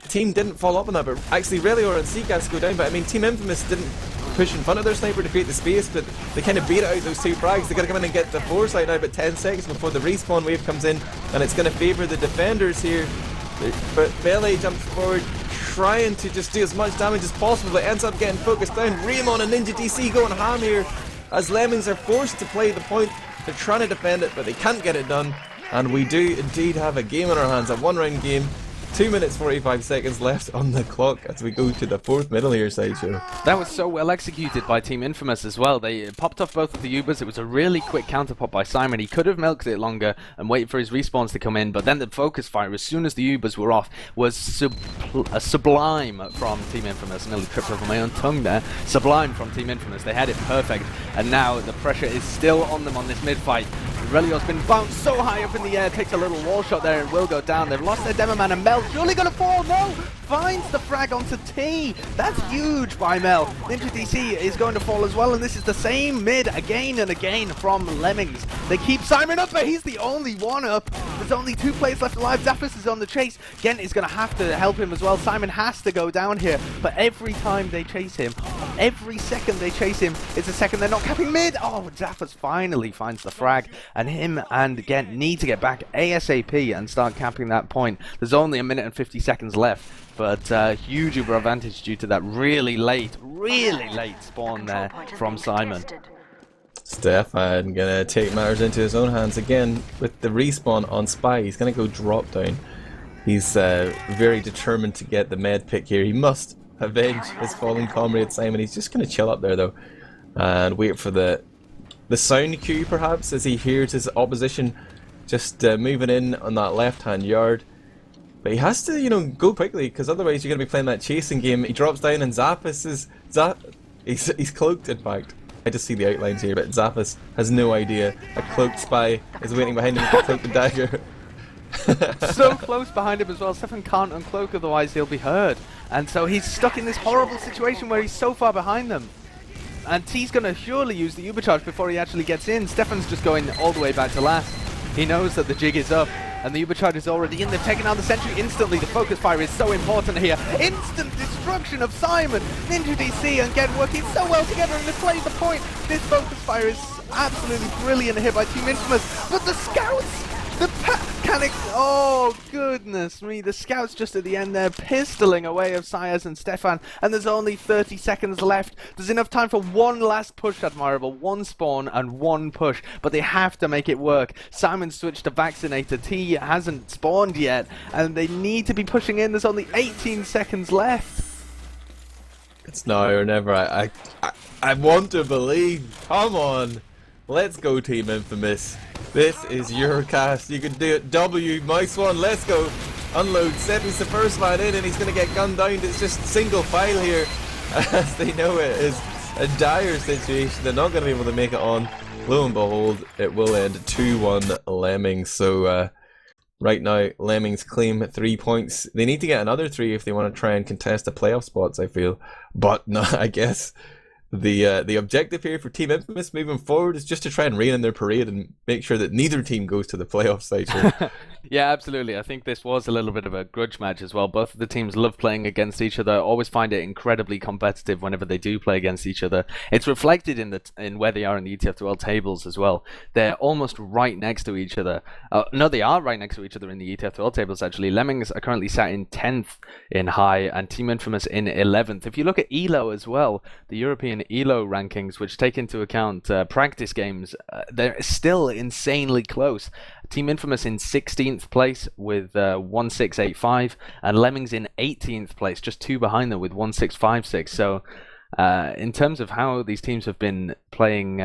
team didn't follow up on that. But actually Relior and Seagas go down, but I mean Team Infamous didn't push in front of their sniper to create the space, but they kind of beat out those 2 frags. They got to come in and get the foresight now, but 10 seconds before the respawn wave comes in, and it's going to favour the defenders here. But Melee jumps forward, trying to just do as much damage as possible, but ends up getting focused down. Raymon and Ninja DC going ham here as Lemmings are forced to play the point. They're trying to defend it, but they can't get it done. And we do indeed have a game on our hands, a one-round game. 2 minutes 45 seconds left on the clock as we go to the fourth middle here, Sideshow. That was so well executed by Team Infamous as well. They popped off both of the Ubers. It was a really quick counter pop by Simon. He could have milked it longer and waited for his respawns to come in, but then the focus fire, as soon as the Ubers were off, was sublime from Team Infamous. Nearly tripped over my own tongue there. Sublime from Team Infamous. They had it perfect, and now the pressure is still on them on this mid-fight. Relio's been bounced so high up in the air, takes a little wall shot there and will go down. They've lost their demo man, and Mel surely gonna fall. No! Finds the frag onto T. That's huge by Mel. Ninja DC is going to fall as well, and this is the same mid again and again from Lemmings. They keep Simon up, but he's the only one up. There's only 2 players left alive. Zappos is on the chase. Gent is going to have to help him as well. Simon has to go down here, but every time they chase him, every second they chase him, it's a second they're not capping mid. Oh, Zappos finally finds the frag, and him and Gent need to get back ASAP and start capping that point. There's only 1 minute and 50 seconds left. But huge Uber advantage due to that really late spawn there from Simon. Stefan gonna take matters into his own hands again with the respawn on Spy. He's gonna go drop down. He's very determined to get the med pick here. He must avenge his fallen comrade Simon. He's just gonna chill up there though and wait for the sound cue perhaps as he hears his opposition just moving in on that left hand yard. But he has to, you know, go quickly, because otherwise you're going to be playing that chasing game. He drops down and Zappos is... He's cloaked, in fact. I just see the outlines here, but Zappos has no idea. A cloaked Spy is waiting behind him with a cloaked dagger. So close behind him as well. Stefan can't uncloak, otherwise he'll be heard. And so he's stuck in this horrible situation where he's so far behind them. And T's going to surely use the Uber charge before he actually gets in. Stefan's just going all the way back to last. He knows that the jig is up. And the Uber charge is already in. They've taken out the sentry instantly. The focus fire is so important here. Instant destruction of Simon. Ninja DC and Gent working so well together, and they played the point. This focus fire is absolutely brilliant here by Team Infamous. But the scouts, the panic. Oh goodness me! The scouts just at the end there, pistoling away of Sayas and Stefan. And there's only 30 seconds left. There's enough time for one last push, Admirable. One spawn and one push, but they have to make it work. Simon switched to Vaccinator. T hasn't spawned yet, and they need to be pushing in. There's only 18 seconds left. It's now or never. I want to believe. Come on. Let's go, Team Infamous. This is your cast. You can do it. W, mouse one, let's go. Unload. Sepu's the first man in, and he's going to get gunned down. It's just single file here, as they know it is a dire situation. They're not going to be able to make it on. Lo and behold, it will end 2-1 Lemmings. So right now, Lemmings claim 3 points. They need to get another 3 if they want to try and contest the playoff spots, I feel. But no, I guess the objective here for Team Infamous moving forward is just to try and rain in their parade and make sure that neither team goes to the playoff stage. Yeah, absolutely. I think this was a little bit of a grudge match as well. Both of the teams love playing against each other. Always find it incredibly competitive whenever they do play against each other. It's reflected in where they are in the ETF2L tables as well. They're almost right next to each other. No, they are right next to each other in the ETF2L tables actually. Lemmings are currently sat in 10th in high, and Team Infamous in 11th. If you look at ELO as well, the European ELO rankings, which take into account practice games, they're still insanely close. Team Infamous in 16th place with 1685, and Lemmings in 18th place, just 2 behind them with 1656. So in terms of how these teams have been playing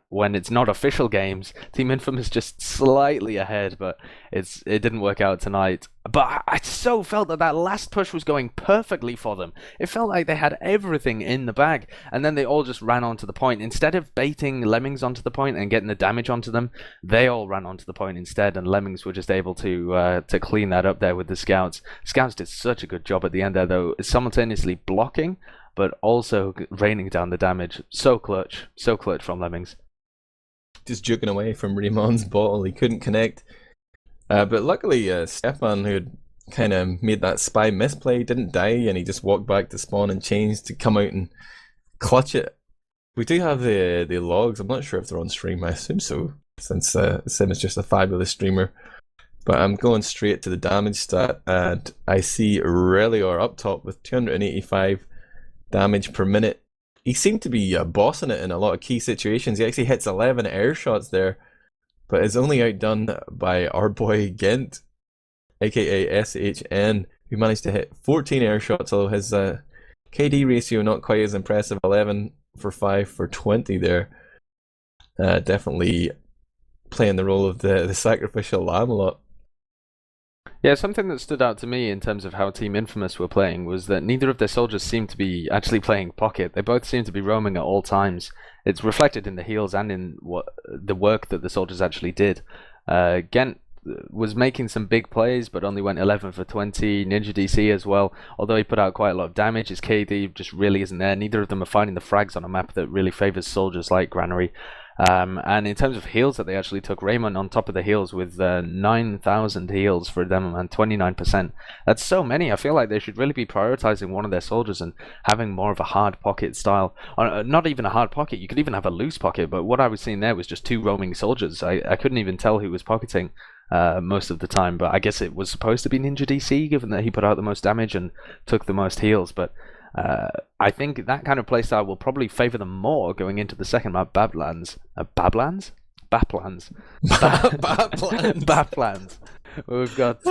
when it's not official games, Team Infamous just slightly ahead, but it didn't work out tonight. But I so felt that last push was going perfectly for them. It felt like they had everything in the bag, and then they all just ran onto the point. Instead of baiting Lemmings onto the point and getting the damage onto them, they all ran onto the point instead, and Lemmings were just able to clean that up there with the scouts. Scouts did such a good job at the end there, though, simultaneously blocking, but also raining down the damage. So clutch from Lemmings. Just juking away from Raymon's bottle. He couldn't connect. But luckily, Stefan, who had kind of made that spy misplay, didn't die, and he just walked back to spawn and changed to come out and clutch it. We do have the logs. I'm not sure if they're on stream. I assume so, since Sim is just a fabulous streamer. But I'm going straight to the damage stat, and I see Relior up top with 285 damage per minute. He seemed to be bossing it in a lot of key situations. He actually hits 11 air shots there, but is only outdone by our boy Gent, aka SHN, who managed to hit 14 air shots, although his KD ratio not quite as impressive, 11 for 5 for 20 there. Definitely playing the role of the sacrificial lamb a lot. Yeah, something that stood out to me in terms of how Team Infamous were playing was that neither of their soldiers seemed to be actually playing pocket. They both seemed to be roaming at all times. It's reflected in the heals and in the work that the soldiers actually did. Gent was making some big plays, but only went 11 for 20. Ninja DC as well, although he put out quite a lot of damage. His KD just really isn't there. Neither of them are finding the frags on a map that really favors soldiers like Granary. And in terms of heals that they actually took, Raymon on top of the heals with 9,000 heals for them and 29%. That's so many. I feel like they should really be prioritizing one of their soldiers and having more of a hard pocket style. Not even a hard pocket, you could even have a loose pocket, but what I was seeing there was just two roaming soldiers. I couldn't even tell who was pocketing most of the time, but I guess it was supposed to be Ninja DC, given that he put out the most damage and took the most heals, but I think that kind of playstyle will probably favor them more going into the second map, Bablands. Bablands? Baplands. Baplands. Baplands. We've got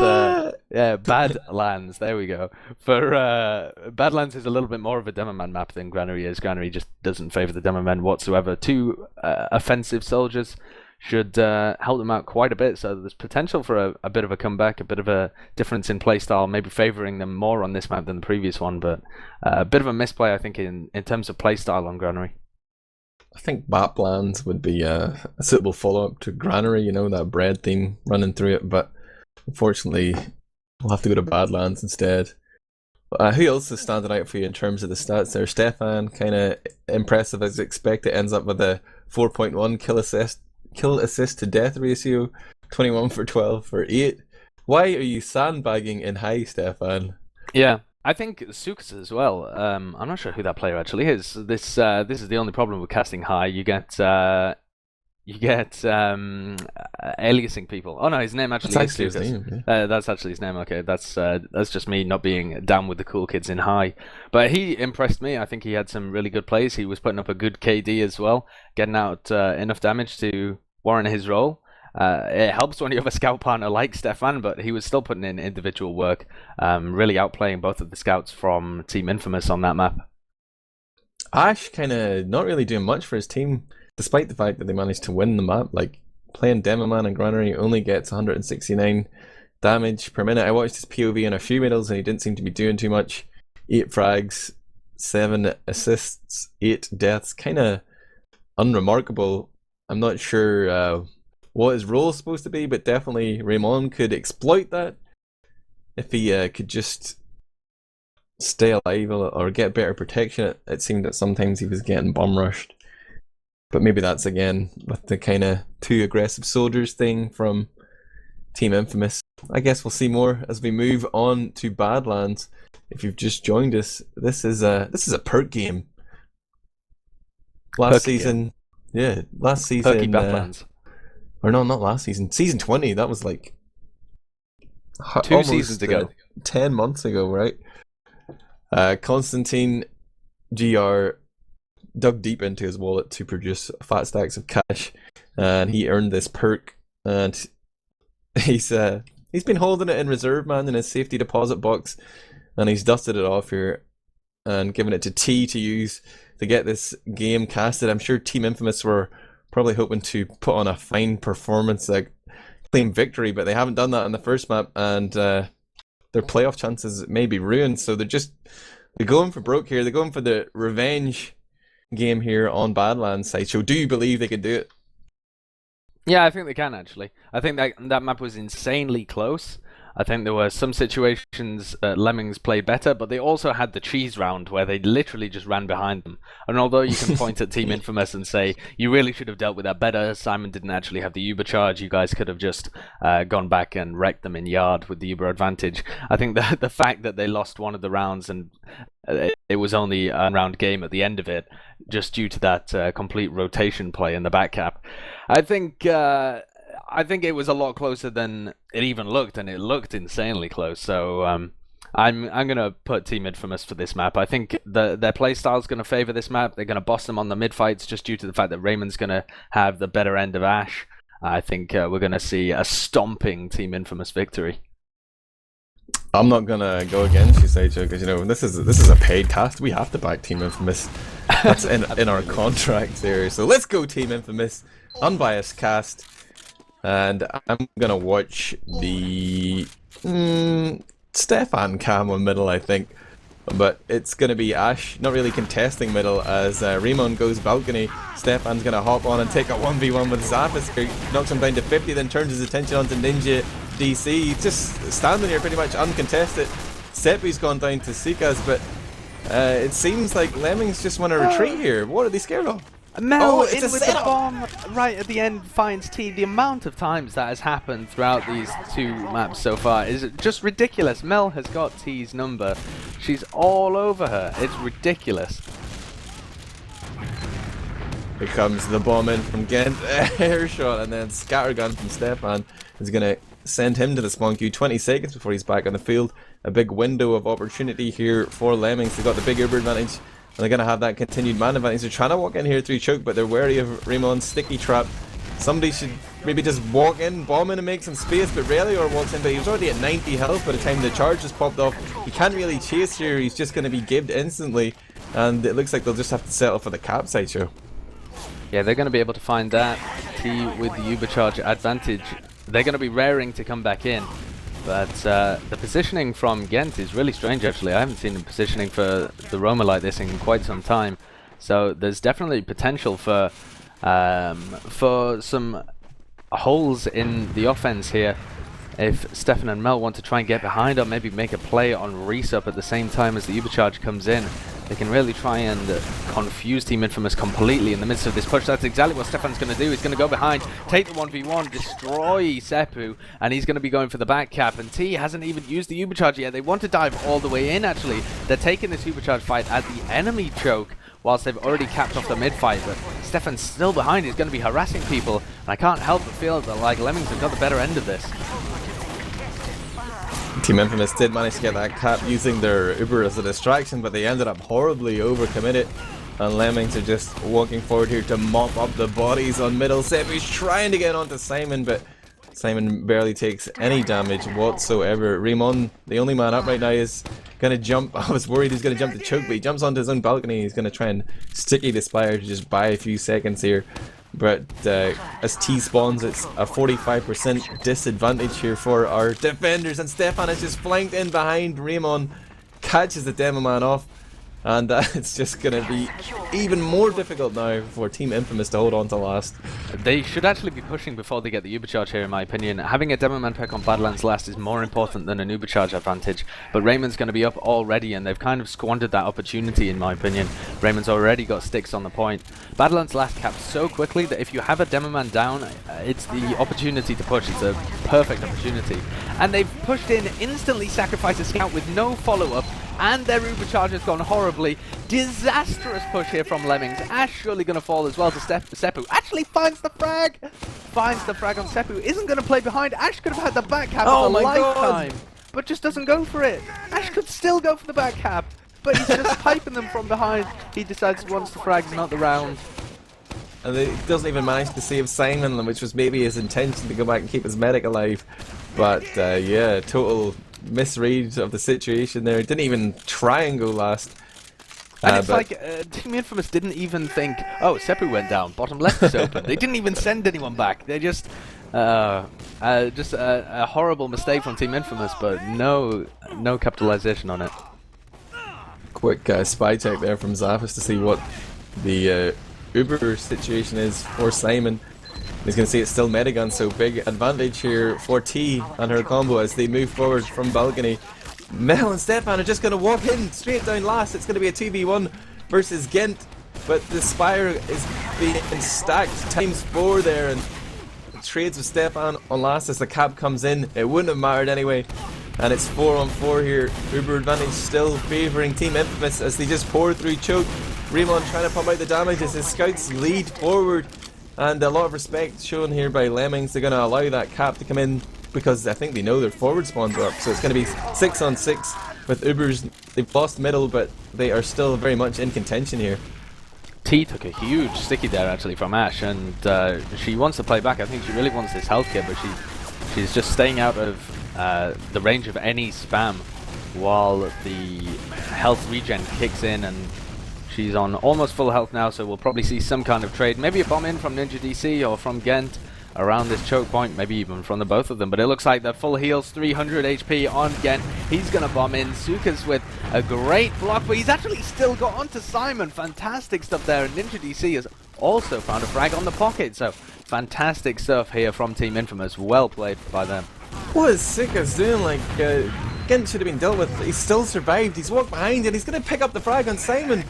Badlands. There we go. For Badlands is a little bit more of a Demoman map than Granary is. Granary just doesn't favor the Demomen whatsoever. Two offensive soldiers should help them out quite a bit, so there's potential for a bit of a comeback, a bit of a difference in playstyle, maybe favouring them more on this map than the previous one, but a bit of a misplay, I think, in terms of playstyle on Granary. I think Baplands would be a suitable follow-up to Granary, you know, that bread theme running through it, but unfortunately we'll have to go to Badlands instead. Who else is standing out for you in terms of the stats there? Stefan, kind of impressive as expected, ends up with a 4.1 kill assist to death ratio, 21 for 12 for 8. Why are you sandbagging in high, Stefan? Yeah, I think Sukas as well. I'm not sure who that player actually is. This is the only problem with casting high. You get aliasing people. Oh no, his name actually is Sukas. His name, yeah. That's actually his name. Okay, that's just me not being down with the cool kids in high. But he impressed me. I think he had some really good plays. He was putting up a good KD as well, getting out enough damage to warrant his role. It helps when you have a scout partner like Stefan, but he was still putting in individual work, really outplaying both of the scouts from Team Infamous on that map. Ash kind of not really doing much for his team, despite the fact that they managed to win the map. Like, playing Demoman and Granary only gets 169 damage per minute. I watched his POV on a few medals and he didn't seem to be doing too much. 8 frags, 7 assists, 8 deaths. Kind of unremarkable. I'm not sure what his role is supposed to be, but definitely Raymon could exploit that if he could just stay alive or get better protection. It seemed that sometimes he was getting bum rushed, but maybe that's again with the kind of too aggressive soldiers thing from Team Infamous. I guess we'll see more as we move on to Badlands. If you've just joined us, this is a perk game. Last season. Perky Badlands. Or no, not last season. Season 20, that was like 2 seasons ago. 10 months ago, right? Constantine GR dug deep into his wallet to produce fat stacks of cash, and he earned this perk, and he's been holding it in reserve, man, in his safety deposit box, and he's dusted it off here and given it to T to use to get this game casted. I'm sure Team Infamous were probably hoping to put on a fine performance, claim victory, but they haven't done that in the first map, and their playoff chances may be ruined. So they're going for broke here. They're going for the revenge game here on Badlands Sideshow. Do you believe they could do it? Yeah, I think they can actually. I think that map was insanely close. I think there were some situations Lemmings played better, but they also had the cheese round where they literally just ran behind them. And although you can point at Team Infamous and say, you really should have dealt with that better, Simon didn't actually have the Uber charge, you guys could have just gone back and wrecked them in yard with the Uber advantage. I think that the fact that they lost one of the rounds and it was only a round game at the end of it, just due to that complete rotation play in the back cap. I think I think it was a lot closer than it even looked, and it looked insanely close. So I'm gonna put Team Infamous for this map. I think their playstyle is gonna favor this map. They're gonna boss them on the mid fights just due to the fact that Raymon's gonna have the better end of Ash. I think we're gonna see a stomping Team Infamous victory. I'm not gonna go against you, Sideshow, because you know this is a paid cast. We have to back Team Infamous. That's in our contract there. So let's go Team Infamous, unbiased cast, and I'm gonna watch the Stefan cam on middle, I think. But it's going to be Ash not really contesting middle as Raymon goes balcony. Stefan's going to hop on and take a 1v1 with Zappis. Knocks him down to 50, then turns his attention onto Ninja DC. Just standing here pretty much uncontested. Sepu's gone down to Sikas, but it seems like Lemmings just want to retreat here. What are they scared of? Mel in with the bomb right at the end finds T. The amount of times that has happened throughout these two maps so far is just ridiculous. Mel has got T's number. She's all over her. It's ridiculous. Here comes the bomb in from Gent. Air shot, and then scattergun from Stefan is going to send him to the spawn queue 20 seconds before he's back on the field. A big window of opportunity here for Lemmings. They've got the big Uber advantage. And they're going to have that continued man advantage. They're trying to walk in here through choke, but they're wary of Raymon's sticky trap. Somebody should maybe just walk in, bomb in and make some space, but Relior walks in, but he was already at 90 health by the time the charge just popped off. He can't really chase here, he's just going to be gibbed instantly, and it looks like they'll just have to settle for the cap, Sideshow. Yeah, they're going to be able to find that T with the Ubercharge advantage. They're going to be raring to come back in. But the positioning from Gent is really strange, actually. I haven't seen him positioning for the Roma like this in quite some time. So there's definitely potential for some holes in the offense here. If Stefan and Mel want to try and get behind or maybe make a play on Resup at the same time as the Ubercharge comes in, they can really try and confuse Team Infamous completely in the midst of this push. That's exactly what Stefan's going to do. He's going to go behind, take the 1v1, destroy Sepu, and he's going to be going for the back cap. And T hasn't even used the Ubercharge yet. They want to dive all the way in, actually. They're taking this Ubercharge fight at the enemy choke, whilst they've already capped off the mid fight. But Stefan's still behind. He's going to be harassing people. And I can't help but feel that like Lemmings have got the better end of this. Team Infamous did manage to get that cap using their Uber as a distraction, but they ended up horribly overcommitted. And Lemmings are just walking forward here to mop up the bodies on middle. Sepu's trying to get onto Simon, but Simon barely takes any damage whatsoever. Raymon, the only man up right now, is going to jump. I was worried he's going to jump the choke, but he jumps onto his own balcony. He's going to try and sticky the Spire to just buy a few seconds here. But as T spawns, it's a 45% disadvantage here for our defenders, and Stefan is just flanked in behind. Raymon catches the demo man off, and it's just going to be even more difficult now for Team Infamous to hold on to last. They should actually be pushing before they get the Ubercharge here, in my opinion. Having a Demo Man pick on Badlands last is more important than an Ubercharge advantage, but Raymon's going to be up already, and they've kind of squandered that opportunity, in my opinion. Raymon's already got sticks on the point. Badlands last caps so quickly that if you have a Demo Man down, it's the opportunity to push. It's a perfect opportunity. And they've pushed in, instantly sacrificed a scout with no follow-up, and their Ubercharge has gone horribly. Disastrous push here from Lemmings. Ash surely going to fall as well to Sepu. Actually finds the frag! Finds the frag on Sepu. Isn't going to play behind. Ash could have had the back cap of a lifetime, but just doesn't go for it. Ash could still go for the back cap, but he's just piping them from behind. He decides once the frag's not the round. And he doesn't even manage to save Simon, which was maybe his intention to go back and keep his medic alive. But yeah, total misread of the situation there. Didn't even try and go last. And it's like Team Infamous didn't even think, oh, Sepu went down, bottom left is open. They didn't even send anyone back. They just a horrible mistake from Team Infamous, but no capitalization on it. Quick spy check there from Zappis to see what the Uber situation is for Simon. He's going to see it's still Medigun, so big advantage here for T and her combo as they move forward from balcony. Mel and Stefan are just going to walk in straight down last. It's going to be a 2v1 versus Gent, but the Spire is being stacked ×4 there, and trades with Stefan on last as the cap comes in. It wouldn't have mattered anyway, and it's 4-on-4 here. Uber advantage still favouring Team Infamous as they just pour through choke. Raymon trying to pump out the damage as his scouts lead forward. And a lot of respect shown here by Lemmings. They're going to allow that cap to come in because I think they know their forward spawns are up. So it's going to be 6 on 6 with Ubers. They've lost middle, but they are still very much in contention here. T took a huge sticky there actually from Ash, and she wants to play back. I think she really wants this health kit, but she's just staying out of the range of any spam while the health regen kicks in, and she's on almost full health now, so we'll probably see some kind of trade. Maybe a bomb in from Ninja DC or from Gent around this choke point, maybe even from the both of them. But it looks like the full heals, 300 HP on Gent. He's going to bomb in. Suka's with a great block, but he's actually still got onto Simon. Fantastic stuff there. And Ninja DC has also found a frag on the pocket. So fantastic stuff here from Team Infamous. Well played by them. What is Sika's doing? Like, Gent should have been dealt with. He's still survived. He's walked behind and he's going to pick up the frag on Simon.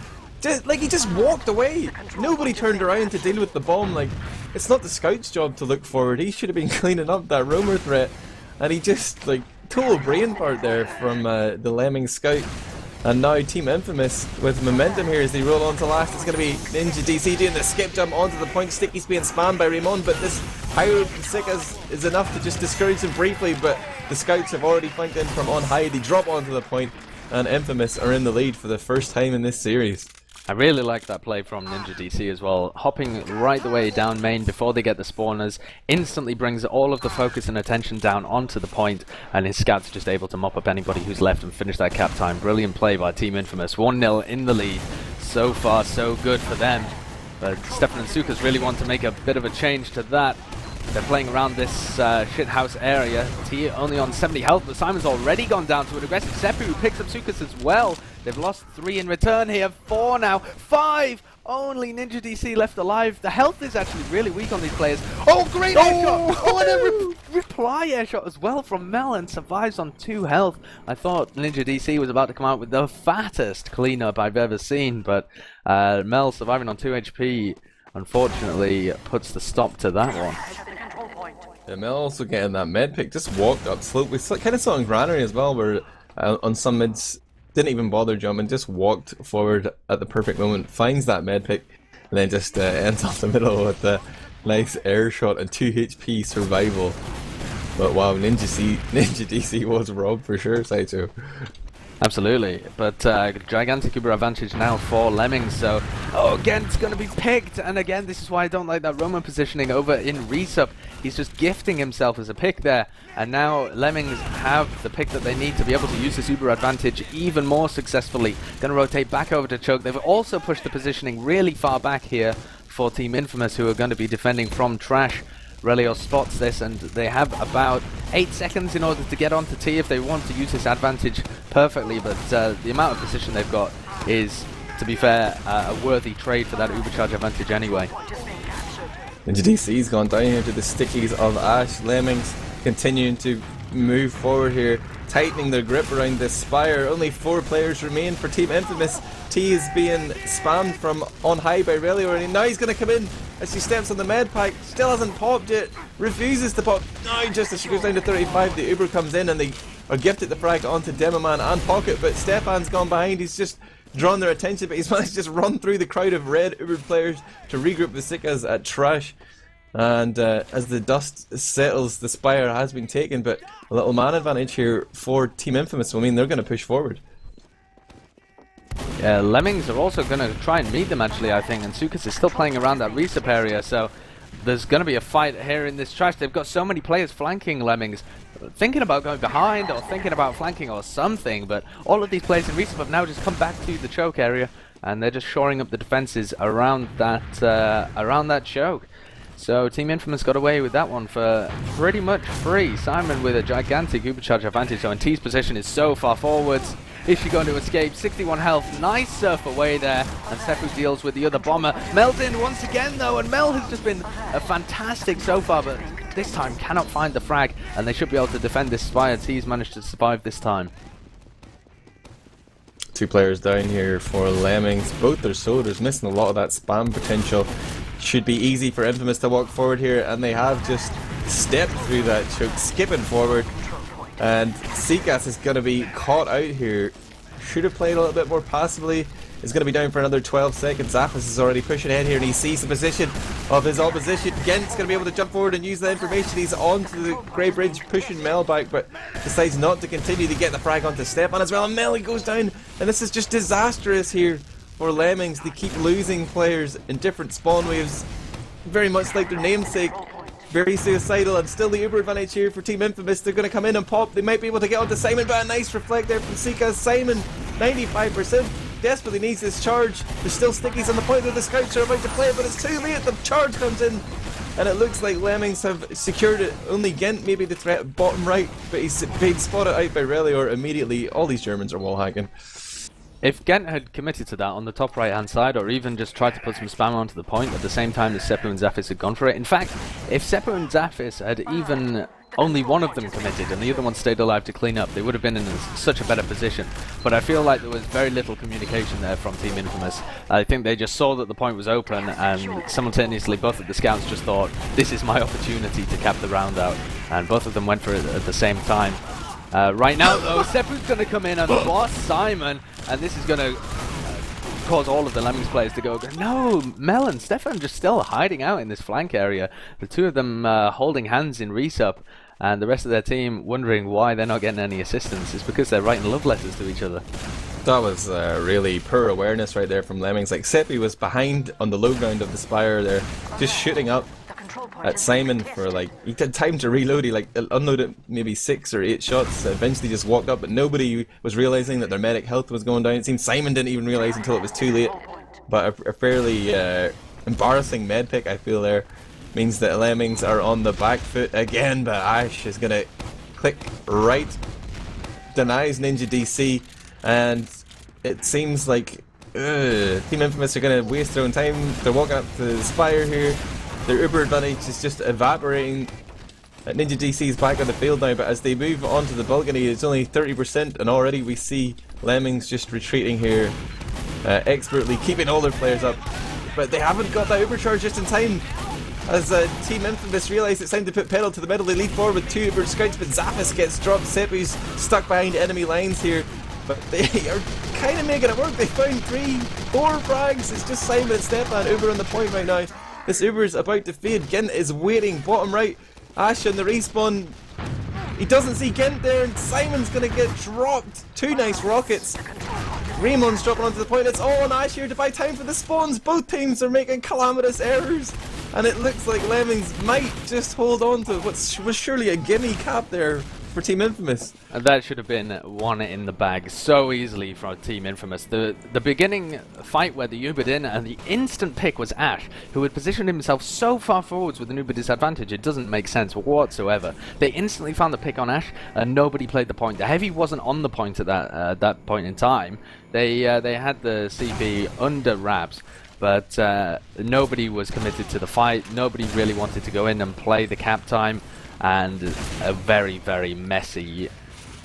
He just walked away. Nobody turned around to deal with the bomb. Like, it's not the scout's job to look forward. He should have been cleaning up that roamer threat, and he just, like, total brain fart there from the Lemmings scout. And now Team Infamous with momentum here as they roll on to last. It's going to be Ninja DC doing the skip jump onto the point. Sticky's being spammed by Raymon, but this high sick is enough to just discourage them briefly. But the scouts have already flanked in from on high. They drop onto the point, and Infamous are in the lead for the first time in this series. I really like that play from Ninja DC as well. Hopping right the way down main before they get the spawners instantly brings all of the focus and attention down onto the point, and his scouts are just able to mop up anybody who's left and finish that cap time. Brilliant play by Team Infamous. 1-0 in the lead. So far, so good for them. But Stefan and Sukas really want to make a bit of a change to that. They're playing around this shithouse area. T only on 70 health, but Simon's already gone down to an aggressive Sepu, who picks up Sukas as well. They've lost 3 in return here. 4 now. 5! Only Ninja DC left alive. The health is actually really weak on these players. Oh, great airshot! Oh, and a reply airshot as well from Mel, and survives on 2 health. I thought Ninja DC was about to come out with the fattest cleanup I've ever seen, but Mel surviving on 2 HP unfortunately puts the stop to that one. Yeah, Mel also getting that med pick, just walked up slowly. Kind of saw in Granary as well, where on some mids didn't even bother jumping, just walked forward at the perfect moment, finds that med pick, and then just ends off the middle with a nice air shot and 2 HP survival. But wow, Ninja DC was robbed for sure, Sideshow. Absolutely, but gigantic Uber advantage now for Lemmings, so again it's going to be picked, and again this is why I don't like that Roman positioning over in Resup. He's just gifting himself as a pick there, and now Lemmings have the pick that they need to be able to use this Uber advantage even more successfully. Going to rotate back over to Choke. They've also pushed the positioning really far back here for Team Infamous, who are going to be defending from Trash. Relio spots this, and they have about 8 seconds in order to get onto T if they want to use this advantage perfectly, but the amount of position they've got is, to be fair, a worthy trade for that Ubercharge advantage anyway. Ninja DC's gone down here to the stickies of Ash. Lemmings continuing to move forward here, tightening their grip around this spire. Only 4 players remain for Team Infamous. T is being spammed from on high by Relio, and now he's going to come in as she steps on the med pack. Still hasn't popped yet, refuses to pop. Now just as she goes down to 35, the Uber comes in and they are gifted the frag onto Demoman and Pocket, but Stefan's gone behind. He's just drawn their attention, but he's managed to just run through the crowd of red Uber players to regroup the Sikas at Trash. And as the dust settles, the Spire has been taken, but a little man advantage here for Team Infamous. I mean, they're going to push forward. Yeah, Lemmings are also going to try and meet them actually, I think, and Sukas is still playing around that resup area, so there's going to be a fight here in this Trash. They've got so many players flanking Lemmings, thinking about going behind or thinking about flanking or something, but all of these players in resup have now just come back to the choke area, and they're just shoring up the defenses around that choke. So Team Infamous got away with that one for pretty much free. Simon with a gigantic Ubercharge advantage, so in T's position is so far forwards. Is she going to escape? 61 health, nice surf away there, and Sepu deals with the other bomber. Mel's in once again though, and Mel has just been fantastic so far, but this time cannot find the frag, and they should be able to defend this Spire. T's managed to survive this time. 2 players down here for Lemmings. Both their soldiers missing a lot of that spam potential. Should be easy for Infamous to walk forward here, and they have just stepped through that choke, skipping forward. And Seagas is going to be caught out here. Should have played a little bit more passively. Is going to be down for another 12 seconds. Zaphis is already pushing ahead here, and he sees the position. of his opposition. Gent's going to be able to jump forward and use the information. He's onto the Grey Bridge, pushing Mel back, but decides not to continue to get the frag onto Stefan as well. And Mel, he goes down, and this is just disastrous here for Lemmings. They keep losing players in different spawn waves, very much like their namesake. Very suicidal, and still the uber advantage here for Team Infamous. They're going to come in and pop. They might be able to get onto Simon, but a nice reflect there from Sika. Simon, 95%, desperately needs this charge. There's still stickies on the point where the scouts are about to play it, but it's too late. The charge comes in, and it looks like Lemmings have secured it. Only Gent maybe the threat bottom right, but he's being spotted out by Relior immediately. All these Germans are wall hacking. If Gent had committed to that on the top right hand side, or even just tried to put some spam onto the point at the same time as Sepu and Zafis had gone for it. In fact, if Sepu and Zafis had even only one of them committed and the other one stayed alive to clean up, they would have been in such a better position. But I feel like there was very little communication there from Team Infamous. I think they just saw that the point was open, and simultaneously both of the scouts just thought, this is my opportunity to cap the round out, and both of them went for it at the same time. Right now though, Sepu's going to come in and boss Simon, and this is going to cause all of the Lemmings players to go, no, Mel and Stefan just still hiding out in this flank area. The two of them holding hands in resup, and the rest of their team wondering why they're not getting any assistance. It's because they're writing love letters to each other. That was really poor awareness right there from Lemmings. Like, Sepu was behind on the low ground of the Spire there, just shooting up at Simon for like, he had time to reload. He like unloaded maybe 6 or 8 shots, eventually just walked up, but nobody was realizing that their medic health was going down. It seems Simon didn't even realize until it was too late. But a fairly embarrassing med pick, I feel, there means that Lemmings are on the back foot again, but Ash is gonna click right, denies Ninja DC, and it seems like Team Infamous are gonna waste their own time. They're walking up to the Spire here. Their uber advantage is just evaporating. Ninja DC is back on the field now, but as they move on to the balcony, it's only 30%, and already we see Lemmings just retreating here, expertly keeping all their players up. But they haven't got that uber charge just in time. As Team Infamous realise it's time to put pedal to the metal, they lead forward with 2 uber scouts, but Zafis gets dropped. Sepu's stuck behind enemy lines here, but they are kind of making it work. They found 3, 4 frags. It's just Simon and Stefan uber on the point right now. This Uber is about to fade. Gent is waiting, bottom right. Ash on the respawn. He doesn't see Gent there, and Simon's gonna get dropped. 2 nice rockets. Raymon's dropping onto the point. It's all on Ash here to buy time for the spawns. Both teams are making calamitous errors, and it looks like Lemmings might just hold on to what was surely a gimme cap there for Team Infamous. And that should have been one in the bag so easily from Team Infamous. The beginning fight where they Ubered in, and the instant pick was Ash, who had positioned himself so far forwards with an Uber disadvantage, it doesn't make sense whatsoever. They instantly found the pick on Ash, and nobody played the point. The Heavy wasn't on the point at that point in time. They had the CP under wraps, but nobody was committed to the fight. Nobody really wanted to go in and play the cap time, and a very, very messy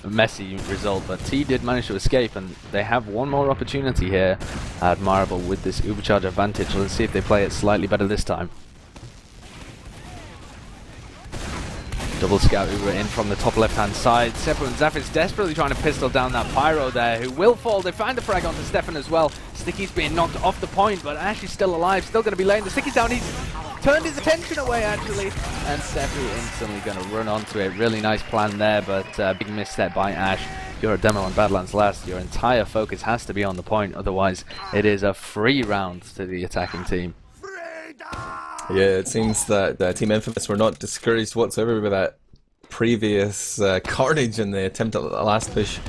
result. But T did manage to escape, and they have one more opportunity here. Admirable with this Ubercharge advantage. Let's see if they play it slightly better this time. Double scout Uber in from the top left hand side. Sepu and Zafis desperately trying to pistol down that Pyro there, who will fall. They find the frag onto Stefan as well. Sticky's being knocked off the point, but Ash is still alive, still going to be laying the Sticky's down. He's turned his attention away actually, and Sepu instantly going to run onto it. Really nice plan there, but big misstep by Ash. If you're a demo on Badlands last, your entire focus has to be on the point, otherwise it is a free round to the attacking team. Yeah, it seems that Team Infamous were not discouraged whatsoever by that previous carnage in the attempt at the last push,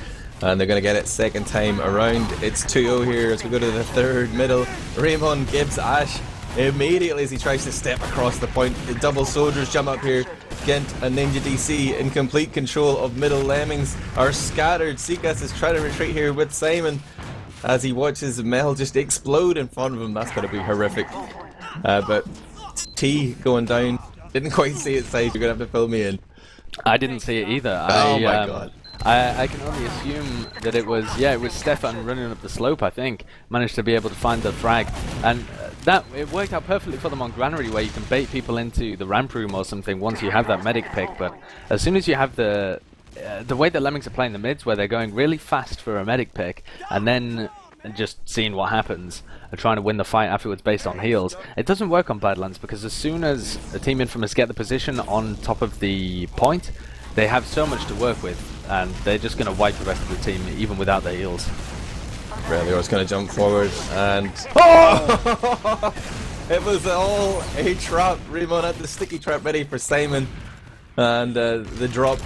and they're going to get it second time around. It's 2-0 here as we go to the third middle. Raymon gives Ash immediately as he tries to step across the point. The double soldiers jump up here. Gent and Ninja DC in complete control of middle. Lemmings are scattered. Sekas is trying to retreat here with Simon as he watches Mel just explode in front of him. That's going to be horrific. But T going down. Didn't quite see it, side. You're going to have to fill me in. I didn't see it either. Oh my god. I can only assume that it was Stefan running up the slope, I think. Managed to be able to find the frag. And that it worked out perfectly for them on Granary, where you can bait people into the ramp room or something once you have that medic pick. But as soon as you have the way that Lemmings are playing the mids, where they're going really fast for a medic pick, and then and just seeing what happens and trying to win the fight afterwards based on heals. It doesn't work on Badlands because as soon as a Team Infamous get the position on top of the point, they have so much to work with, and they're just going to wipe the rest of the team even without their heals. Relior's going to jump forward and... Oh! It was all a trap. Raymon had the sticky trap ready for Simon. And the drop,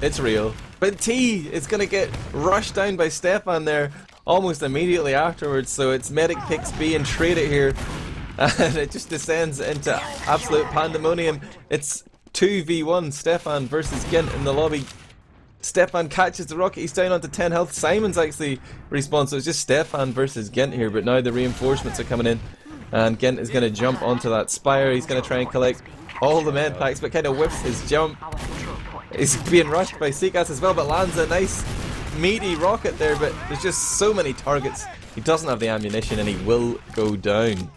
it's real. But T is going to get rushed down by Stefan there almost immediately afterwards. So it's medic picks B and traded here. And it just descends into absolute pandemonium. It's 2v1 Stefan versus Gent in the lobby. Stefan catches the rocket, he's down onto 10 health. Simon's actually respawned, so it's just Stefan versus Gent here, but now the reinforcements are coming in. And Gent is going to jump onto that spire, he's going to try and collect all the med packs, but kind of whiffs his jump. He's being rushed by Seagas as well, but lands a nice meaty rocket there, but there's just so many targets. He doesn't have the ammunition and he will go down.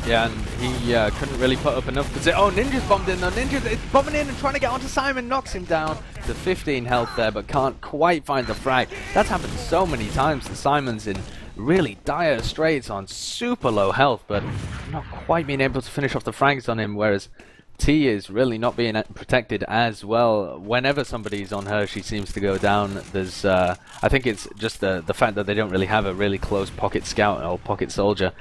Yeah, and he couldn't really put up enough position. Oh, Ninja's bombed in though. Ninja's bombing in and trying to get onto Simon, knocks him down to 15 health there, but can't quite find the frag. That's happened so many times that Simon's in really dire straits on super low health, but not quite being able to finish off the frags on him, whereas T is really not being protected as well. Whenever somebody's on her, she seems to go down. There's, I think it's just the fact that they don't really have a really close pocket scout or pocket soldier.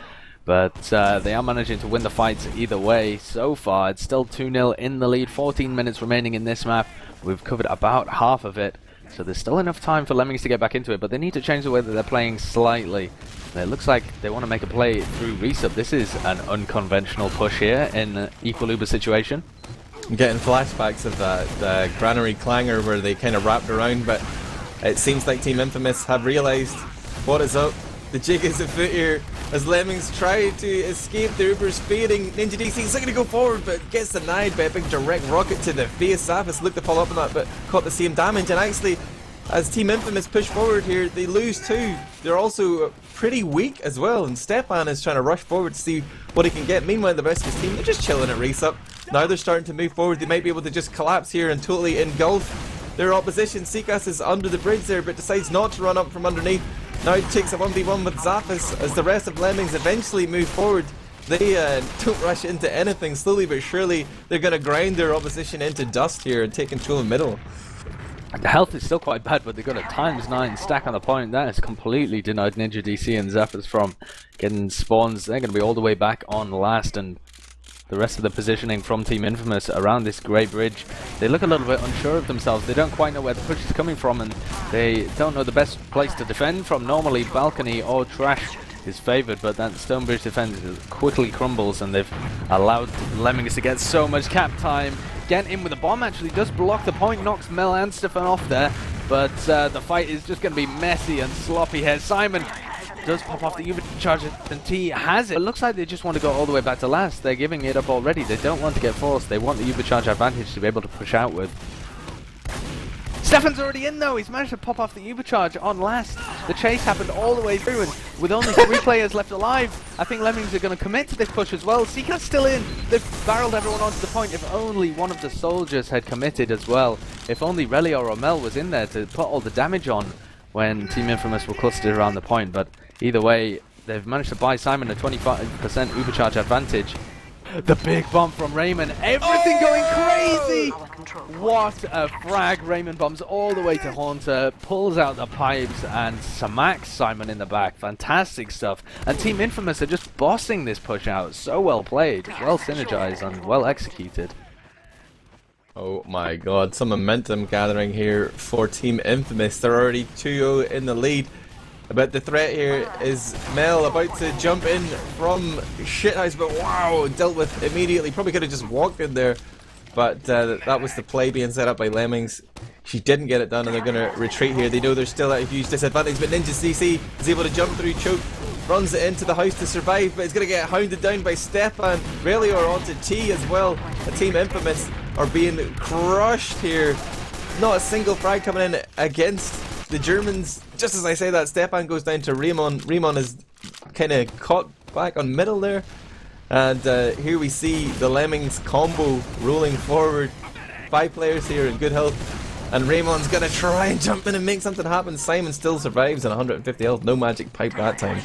But they are managing to win the fights either way so far. It's still 2-0 in the lead, 14 minutes remaining in this map. We've covered about half of it, so there's still enough time for Lemmings to get back into it, but they need to change the way that they're playing slightly. It looks like they want to make a play through resub. This is an unconventional push here in an Equaluba situation. I'm getting flashbacks of that Granary Clanger where they kind of wrapped around, but it seems like Team Infamous have realised what is up. The jig is afoot here as Lemmings try to escape the Uber's fading. Ninja DC is looking to go forward but gets denied by a big direct rocket to the face. Zaphis looked to follow up on that but caught the same damage, and actually as Team Infamous push forward here they lose too. They're also pretty weak as well, and Stefan is trying to rush forward to see what he can get. Meanwhile the rest of his team, they're just chilling at race up. Now they're starting to move forward. They might be able to just collapse here and totally engulf their opposition. Seagas is under the bridge there but decides not to run up from underneath. Now he takes a 1v1 with Zaphis as the rest of Lemmings eventually move forward. They don't rush into anything. Slowly but surely they're going to grind their opposition into dust here and take control of middle. The health is still quite bad, but they've got a ×9 stack on the point. That has completely denied Ninja DC and Zaphis from getting spawns. They're going to be all the way back on last, and the rest of the positioning from Team Infamous around this grey bridge, they look a little bit unsure of themselves. They don't quite know where the push is coming from, and they don't know the best place to defend from. Normally balcony or trash is favoured, but that stone bridge defense quickly crumbles, and they've allowed Lemmings to get so much cap time. Gent in with a bomb actually does block the point, knocks Mel and Stefan off there, but the fight is just going to be messy and sloppy here. Simon does pop off the Ubercharger and T has it. It looks like they just want to go all the way back to last. They're giving it up already. They don't want to get forced. They want the Ubercharge advantage to be able to push out with. Stefan's already in though. He's managed to pop off the Ubercharge on last. The chase happened all the way through, and with only 3 players left alive, I think Lemmings are going to commit to this push as well. Seagat's still in. They've barreled everyone onto the point. If only one of the soldiers had committed as well. If only Relior or Mel was in there to put all the damage on when Team Infamous were clustered around the point. But either way, they've managed to buy Simon a 25% Ubercharge advantage. The big bomb from Raymon, everything going crazy! What a frag. Raymon bombs all the way to Haunter, pulls out the pipes and smacks Simon in the back. Fantastic stuff. And Team Infamous are just bossing this push out. So well played, well synergized and well executed. Oh my god, some momentum gathering here for Team Infamous. They're already 2-0 in the lead. But the threat here is Mel about to jump in from shithouse, but wow, dealt with immediately. Probably could have just walked in there, but that was the play being set up by Lemmings. She didn't get it done, and they're going to retreat here. They know they're still at a huge disadvantage, but Ninja CC is able to jump through choke, runs it into the house to survive, but it's going to get hounded down by Stefan. Relior onto T as well. The Team Infamous are being crushed here. Not a single frag coming in against the Germans. Just as I say that, Stefan goes down to Raymon. Raymon is kind of caught back on middle there. And here we see the Lemmings combo rolling forward. 5 players here in good health. And Raymon's gonna try and jump in and make something happen. Simon still survives on 150 health. No magic pipe that time.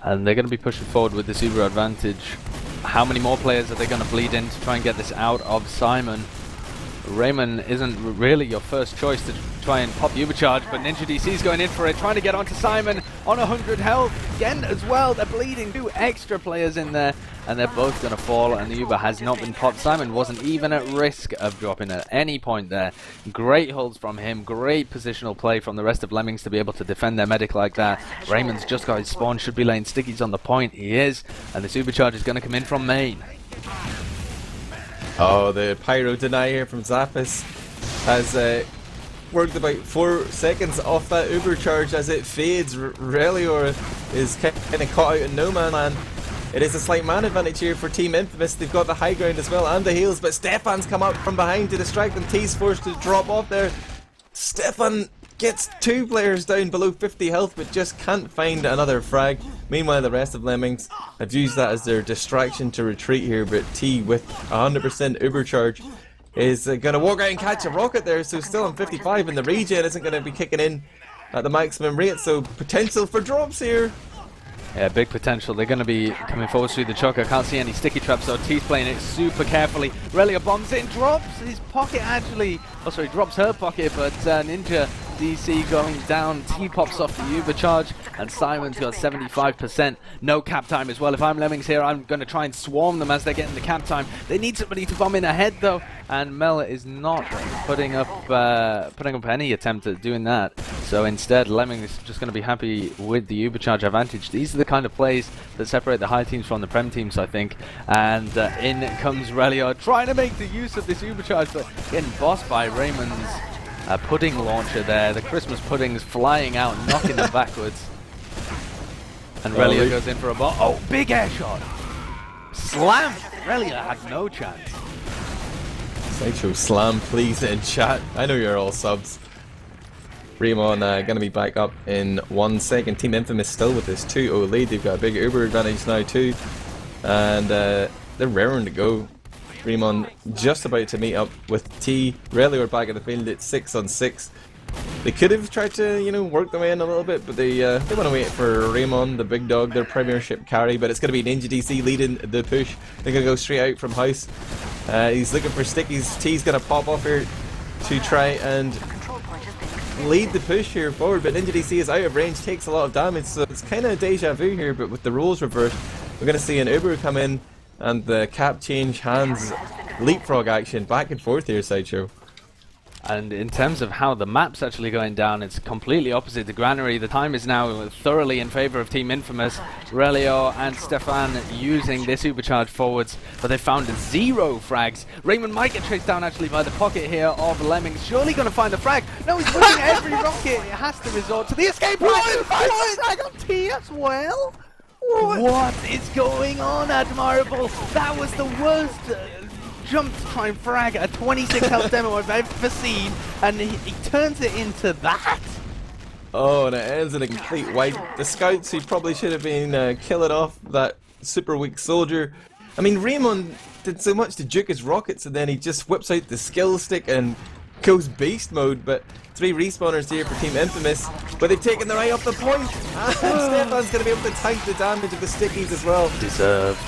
And they're going to be pushing forward with this Uber advantage. How many more players are they going to bleed in to try and get this out of Simon? Raymon isn't really your first choice to try and pop Uber charge, but Ninja DC's going in for it, trying to get onto Simon on 100 health. Again as well, they're bleeding. 2 extra players in there, and they're both going to fall, and the Uber has not been popped. Simon wasn't even at risk of dropping at any point there. Great holds from him, great positional play from the rest of Lemmings to be able to defend their medic like that. Raymon's just got his spawn, should be laying stickies on the point. He is, and this Uber charge is going to come in from main. Oh, the pyro deny here from Zappis has worked about 4 seconds off that Uber charge as it fades. Relior is kind of caught out in no man land. It is a slight man advantage here for Team Infamous. They've got the high ground as well and the heals, but Stefan's come up from behind to distract them. T's forced to drop off there. Stefan gets 2 players down below 50 health, but just can't find another frag. Meanwhile, the rest of Lemmings have used that as their distraction to retreat here, but T with 100% Uber charge is going to walk out and catch a rocket there, so still on 55, and the regen isn't going to be kicking in at the maximum rate, so potential for drops here. Yeah, big potential. They're going to be coming forward through the choke. I can't see any sticky traps, so T's playing it super carefully. Relia bombs in, drops his pocket actually. Oh, sorry, drops her pocket, but Ninja DC going down. T pops off the Uber charge, and Simon's got 75%. No cap time as well. If I'm Lemmings here, I'm going to try and swarm them as they're getting the cap time. They need somebody to bomb in ahead, though, and Mel is not putting up any attempt at doing that. So instead, Lemmings is just going to be happy with the Uber charge advantage. These are the kind of plays that separate the high teams from the prem teams, I think. And in comes Relior, trying to make the use of this Uber charge, but getting bossed by Raymond's pudding launcher there. The Christmas pudding's flying out, knocking them backwards. And Relior goes in for a ball. Oh, big air shot! Slam! Relior had no chance. Sideshow slam, please, in chat. I know you're all subs. Raymon going to be back up in 1 second. Team Infamous still with this 2-0 lead. They've got a big Uber advantage now too. And they're raring to go. Raymon just about to meet up with T. Relior back at the field at 6 on 6. They could have tried to, you know, work their way in a little bit, but they want to wait for Raymon, the big dog, their premiership carry. But it's going to be Ninja DC leading the push. They're going to go straight out from house. He's looking for stickies. T's going to pop off here to try and lead the push here forward, but Ninja DC is out of range, takes a lot of damage, so it's kind of deja vu here, but with the roles reversed, we're going to see an Uber come in and the cap change hands leapfrog action back and forth here, Sideshow. And in terms of how the map's actually going down, it's completely opposite to Granary. The time is now thoroughly in favor of Team Infamous. Relio and Stefan using this Ubercharge forwards, but they found 0 frags. Raymon might get chased down actually by the pocket here of Lemmings. Surely going to find the frag. No, he's winning every rocket. It has to resort to the escape. Frag on T as well. What is going on, Admirable? That was the worst jump to try and frag a 26 health demo I've ever seen, and he turns it into that. Oh, and it ends in a complete wipe. The scouts who probably should have been killing off that super weak soldier. I mean, Raymon did so much to juke his rockets, and then he just whips out the skill stick and goes beast mode. But 3 respawners here for Team Infamous, but they've taken their eye off the point. And Stefan's going to be able to tank the damage of the stickies as well. Deserved.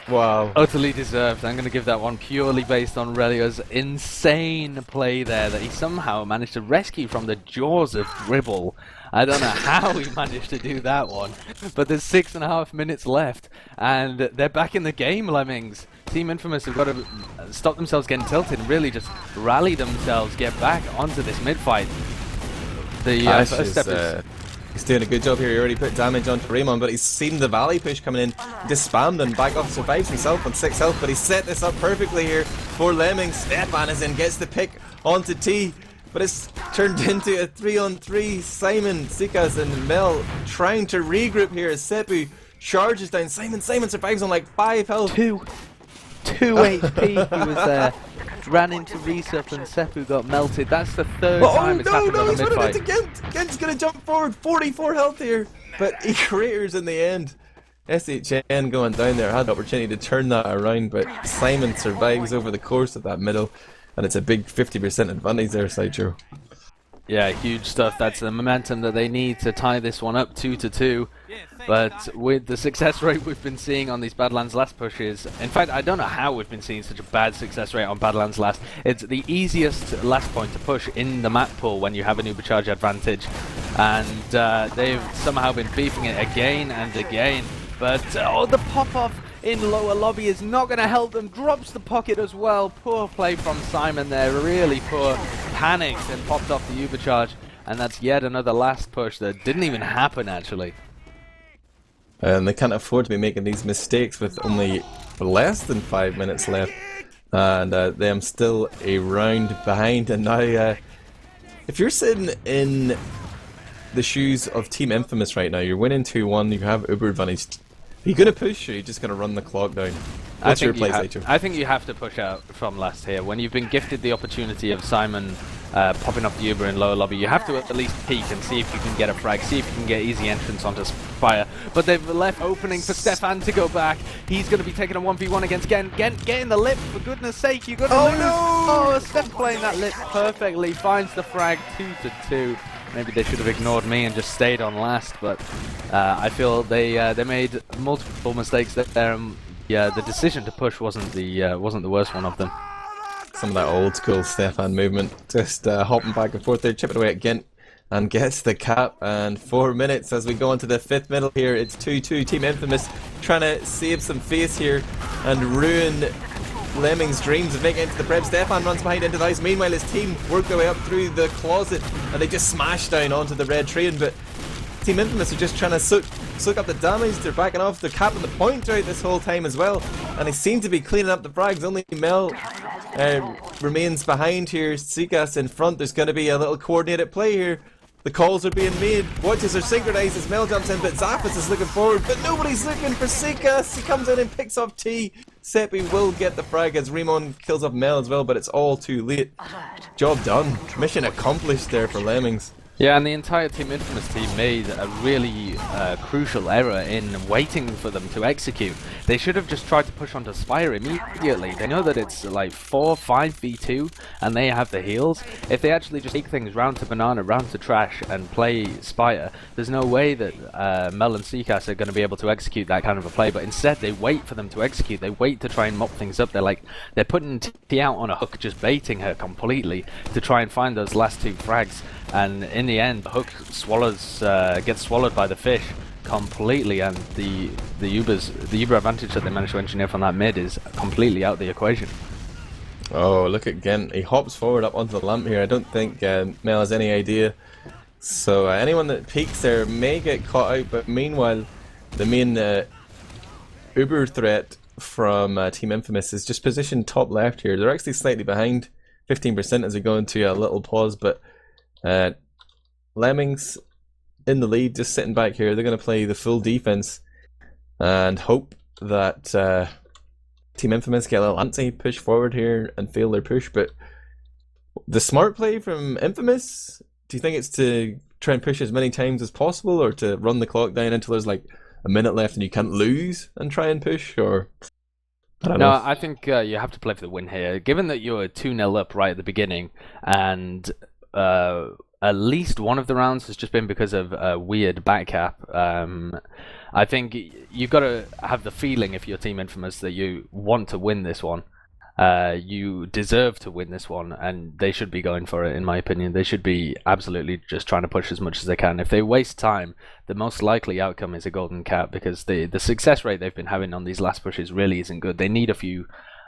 Wow. Utterly deserved. I'm going to give that one purely based on Relio's insane play there that he somehow managed to rescue from the jaws of Dribble. I don't know how he managed to do that one, but there's 6.5 minutes left, and they're back in the game, Lemmings. Team Infamous have got to stop themselves getting tilted and really just rally themselves, get back onto this mid-fight. The first step is... He's doing a good job here. He already put damage onto Raymon, but he's seen the Valley push coming in. Just spammed and back off, survives himself on 6 health, but he's set this up perfectly here for Lemmings. Stefan is in, gets the pick onto T, but it's turned into a 3-on-3. Simon, Sikas and Mel trying to regroup here as Sepu charges down. Simon survives on like 5 health. 2 HP. He was ran into Resup and Sepu got melted. That's the 3rd time it's happened on a mid-fight. He's running into Gent. Gent's gonna jump forward, 44 health here, but he craters in the end. SHN going down there had the opportunity to turn that around, but Simon survives over the course of that middle. and it's a big 50% advantage there, Sideshow. Yeah, huge stuff. That's the momentum that they need to tie this one up 2-2. But with the success rate we've been seeing on these Badlands Last pushes, in fact, I don't know how we've been seeing such a bad success rate on Badlands Last. It's the easiest last point to push in the map pool when you have an Ubercharge advantage. And they've somehow been beefing it again and again. But, oh, the pop-off in lower lobby is not going to help them. Drops the pocket as well. Poor play from Simon there. Really poor. Panicked and popped off the Ubercharge. And that's yet another last push that didn't even happen, actually. And they can't afford to be making these mistakes with only less than 5 minutes left. And them still a round behind. And now, if you're sitting in the shoes of Team Infamous right now, you're winning 2-1, you have Uber advantage. Are you going to push, or are you just going to run the clock down? What's your play, Sideshow? I think you have to push out from last here. When you've been gifted the opportunity of Simon popping off the Uber in lower lobby, you have to at least peek and see if you can get a frag, see if you can get easy entrance onto Spire. But they've left opening for Stefan to go back. He's going to be taking a 1v1 against Gen. Get in the lip, for goodness sake, you've got to lose. No! Oh, Steph playing that lip perfectly, finds the frag 2-2. Maybe they should have ignored me and just stayed on last, but I feel they made multiple mistakes there. Yeah, the decision to push wasn't the worst one of them. Some of that old school Stefan movement, just hopping back and forth there, chipping away at Gent, and gets the cap. And 4 minutes as we go into the fifth middle here. It's 2-2. Team Infamous trying to save some face here and ruin Lemmings' dreams of making it into the prep. Stefan runs behind into the ice. Meanwhile, his team work their way up through the closet and they just smash down onto the red train. But Team Infamous are just trying to soak up the damage. They're backing off. They're capping the point throughout this whole time as well. And they seem to be cleaning up the frags. Only Mel remains behind here. Sikas in front. There's going to be a little coordinated play here. The calls are being made. Watches are synchronized as Mel jumps in, but Zappis is looking forward. But nobody's looking for Sikas. He comes in and picks off T. Sepu will get the frag as Raymon kills off Mel as well, but it's all too late. Job done. Mission accomplished there for Lemmings. Yeah, and the entire Team Infamous team made a really crucial error in waiting for them to execute. They should have just tried to push onto Spire immediately. They know that it's like 4-5v2 and they have the heals. If they actually just take things round to Banana, round to Trash and play Spire, there's no way that Mel and Seacast are going to be able to execute that kind of a play. But instead they wait for them to execute. They wait to try and mop things up. They're putting T out on a hook, just baiting her completely to try and find those last two frags. And in the end, the hook gets swallowed by the fish completely, and the Uber advantage that they managed to engineer from that mid is completely out of the equation. Oh, look at Gent. He hops forward up onto the lamp here. I don't think Mel has any idea. So anyone that peeks there may get caught out, but meanwhile, the main Uber threat from Team Infamous is just positioned top left here. They're actually slightly behind, 15% as we go into a little pause, but Lemmings in the lead, just sitting back here. They're going to play the full defense and hope that Team Infamous get a little antsy, push forward here and fail their push. But the smart play from Infamous, do you think it's to try and push as many times as possible, or to run the clock down until there's like a minute left and you can't lose and try and push? Or I don't know. I think you have to play for the win here. Given that you're 2-0 up right at the beginning, and at least one of the rounds has just been because of a weird back cap. I think you've got to have the feeling, if you're Team Infamous, that you want to win this one. You deserve to win this one, and they should be going for it, in my opinion. They should be absolutely just trying to push as much as they can. If they waste time, the most likely outcome is a golden cap, because the success rate they've been having on these last pushes really isn't good. They need a few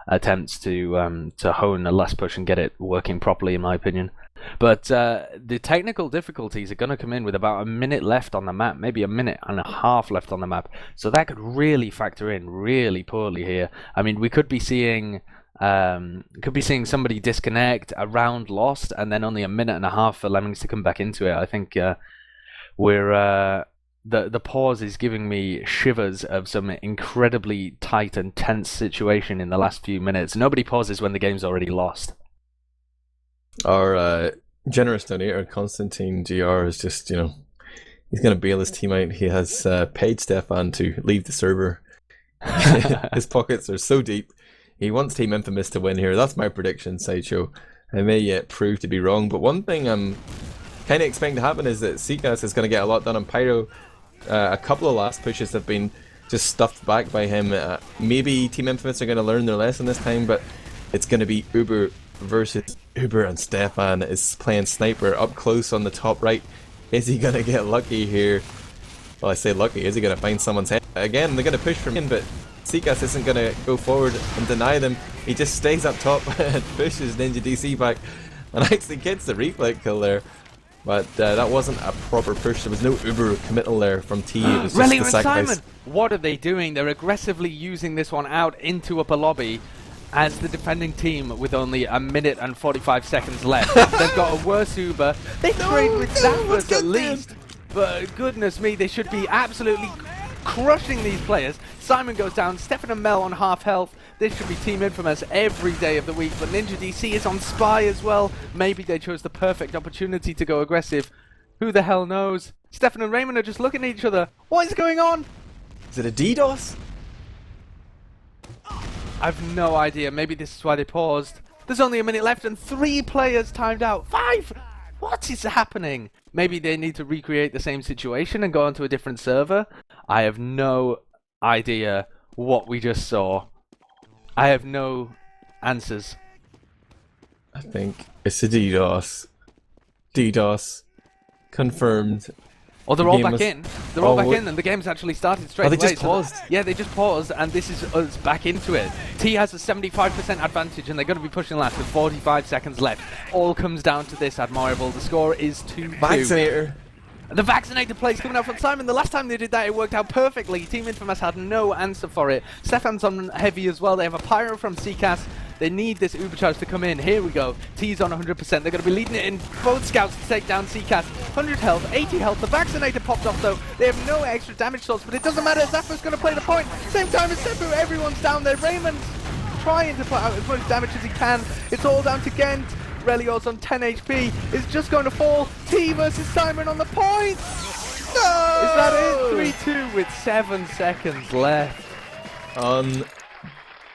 attempts to hone a last push and get it working properly, in my opinion. But the technical difficulties are going to come in with about a minute left on the map, maybe a minute and a half left on the map. So that could really factor in really poorly here. I mean, we could be seeing somebody disconnect, a round lost, and then only a minute and a half for Lemmings to come back into it. I think the pause is giving me shivers of some incredibly tight and tense situation in the last few minutes. Nobody pauses when the game's already lost. Our generous donator, Constantine GR, is just, he's going to bail his team out. He has paid Stefan to leave the server. His pockets are so deep. He wants Team Infamous to win here. That's my prediction, Sideshow. I may yet prove to be wrong, but one thing I'm kind of expecting to happen is that Sekas is going to get a lot done on Pyro. A couple of last pushes have been just stuffed back by him. Maybe Team Infamous are going to learn their lesson this time, but it's going to be Uber versus Uber, and Stefan is playing sniper up close on the top right. Is he going to get lucky here? Well, I say lucky. Is he going to find someone's head? Again, they're going to push from in, but Sekas isn't going to go forward and deny them. He just stays up top and pushes Ninja DC back and actually gets the reflect kill there. But that wasn't a proper push. There was no Uber committal there from T. It was just Relio the and sacrifice. Simon, what are they doing? They're aggressively using this one out into upper lobby as the defending team with only a minute and 45 seconds left. They've got a worse Uber. They trade with Zappers at least. But goodness me, they should be absolutely crushing these players. Simon goes down, Stefan and Mel on half health. This should be Team Infamous every day of the week, but Ninja DC is on Spy as well. Maybe they chose the perfect opportunity to go aggressive. Who the hell knows? Stefan and Raymon are just looking at each other. What is going on? Is it a DDoS? I've no idea. Maybe this is why they paused. There's only a minute left and 3 players timed out. 5! What is happening? Maybe they need to recreate the same situation and go onto a different server. I have no idea what we just saw. I have no answers. I think it's a DDoS. DDoS. Confirmed. Oh, they're The all game back was- in. They're all Oh, back what- in, and the game's actually started straight Oh, they away. just so paused? yeah, they just paused, and this is us back into it. T has a 75% advantage, and they're going to be pushing last with 45 seconds left. All comes down to this, Admirable. The score is 2-2. Vaccinator. The vaccinated plays coming out from Simon. The last time they did that, it worked out perfectly. Team Infamous had no answer for it. Stefan's on heavy as well. They have a pyro from CCAS. They need this Uber charge to come in. Here we go. T's on 100%. They're going to be leading it in. Both scouts to take down CCAS. 100 health, 80 health. The vaccinator popped off though. They have no extra damage source, but it doesn't matter. Zappa's going to play the point. Same time as Sepu. Everyone's down there. Raymond's trying to put out as much damage as he can. It's all down to Gent. Relio's on 10 HP. Is just going to fall. T versus Simon on the point. No! Is that it? 3-2 with 7 seconds left.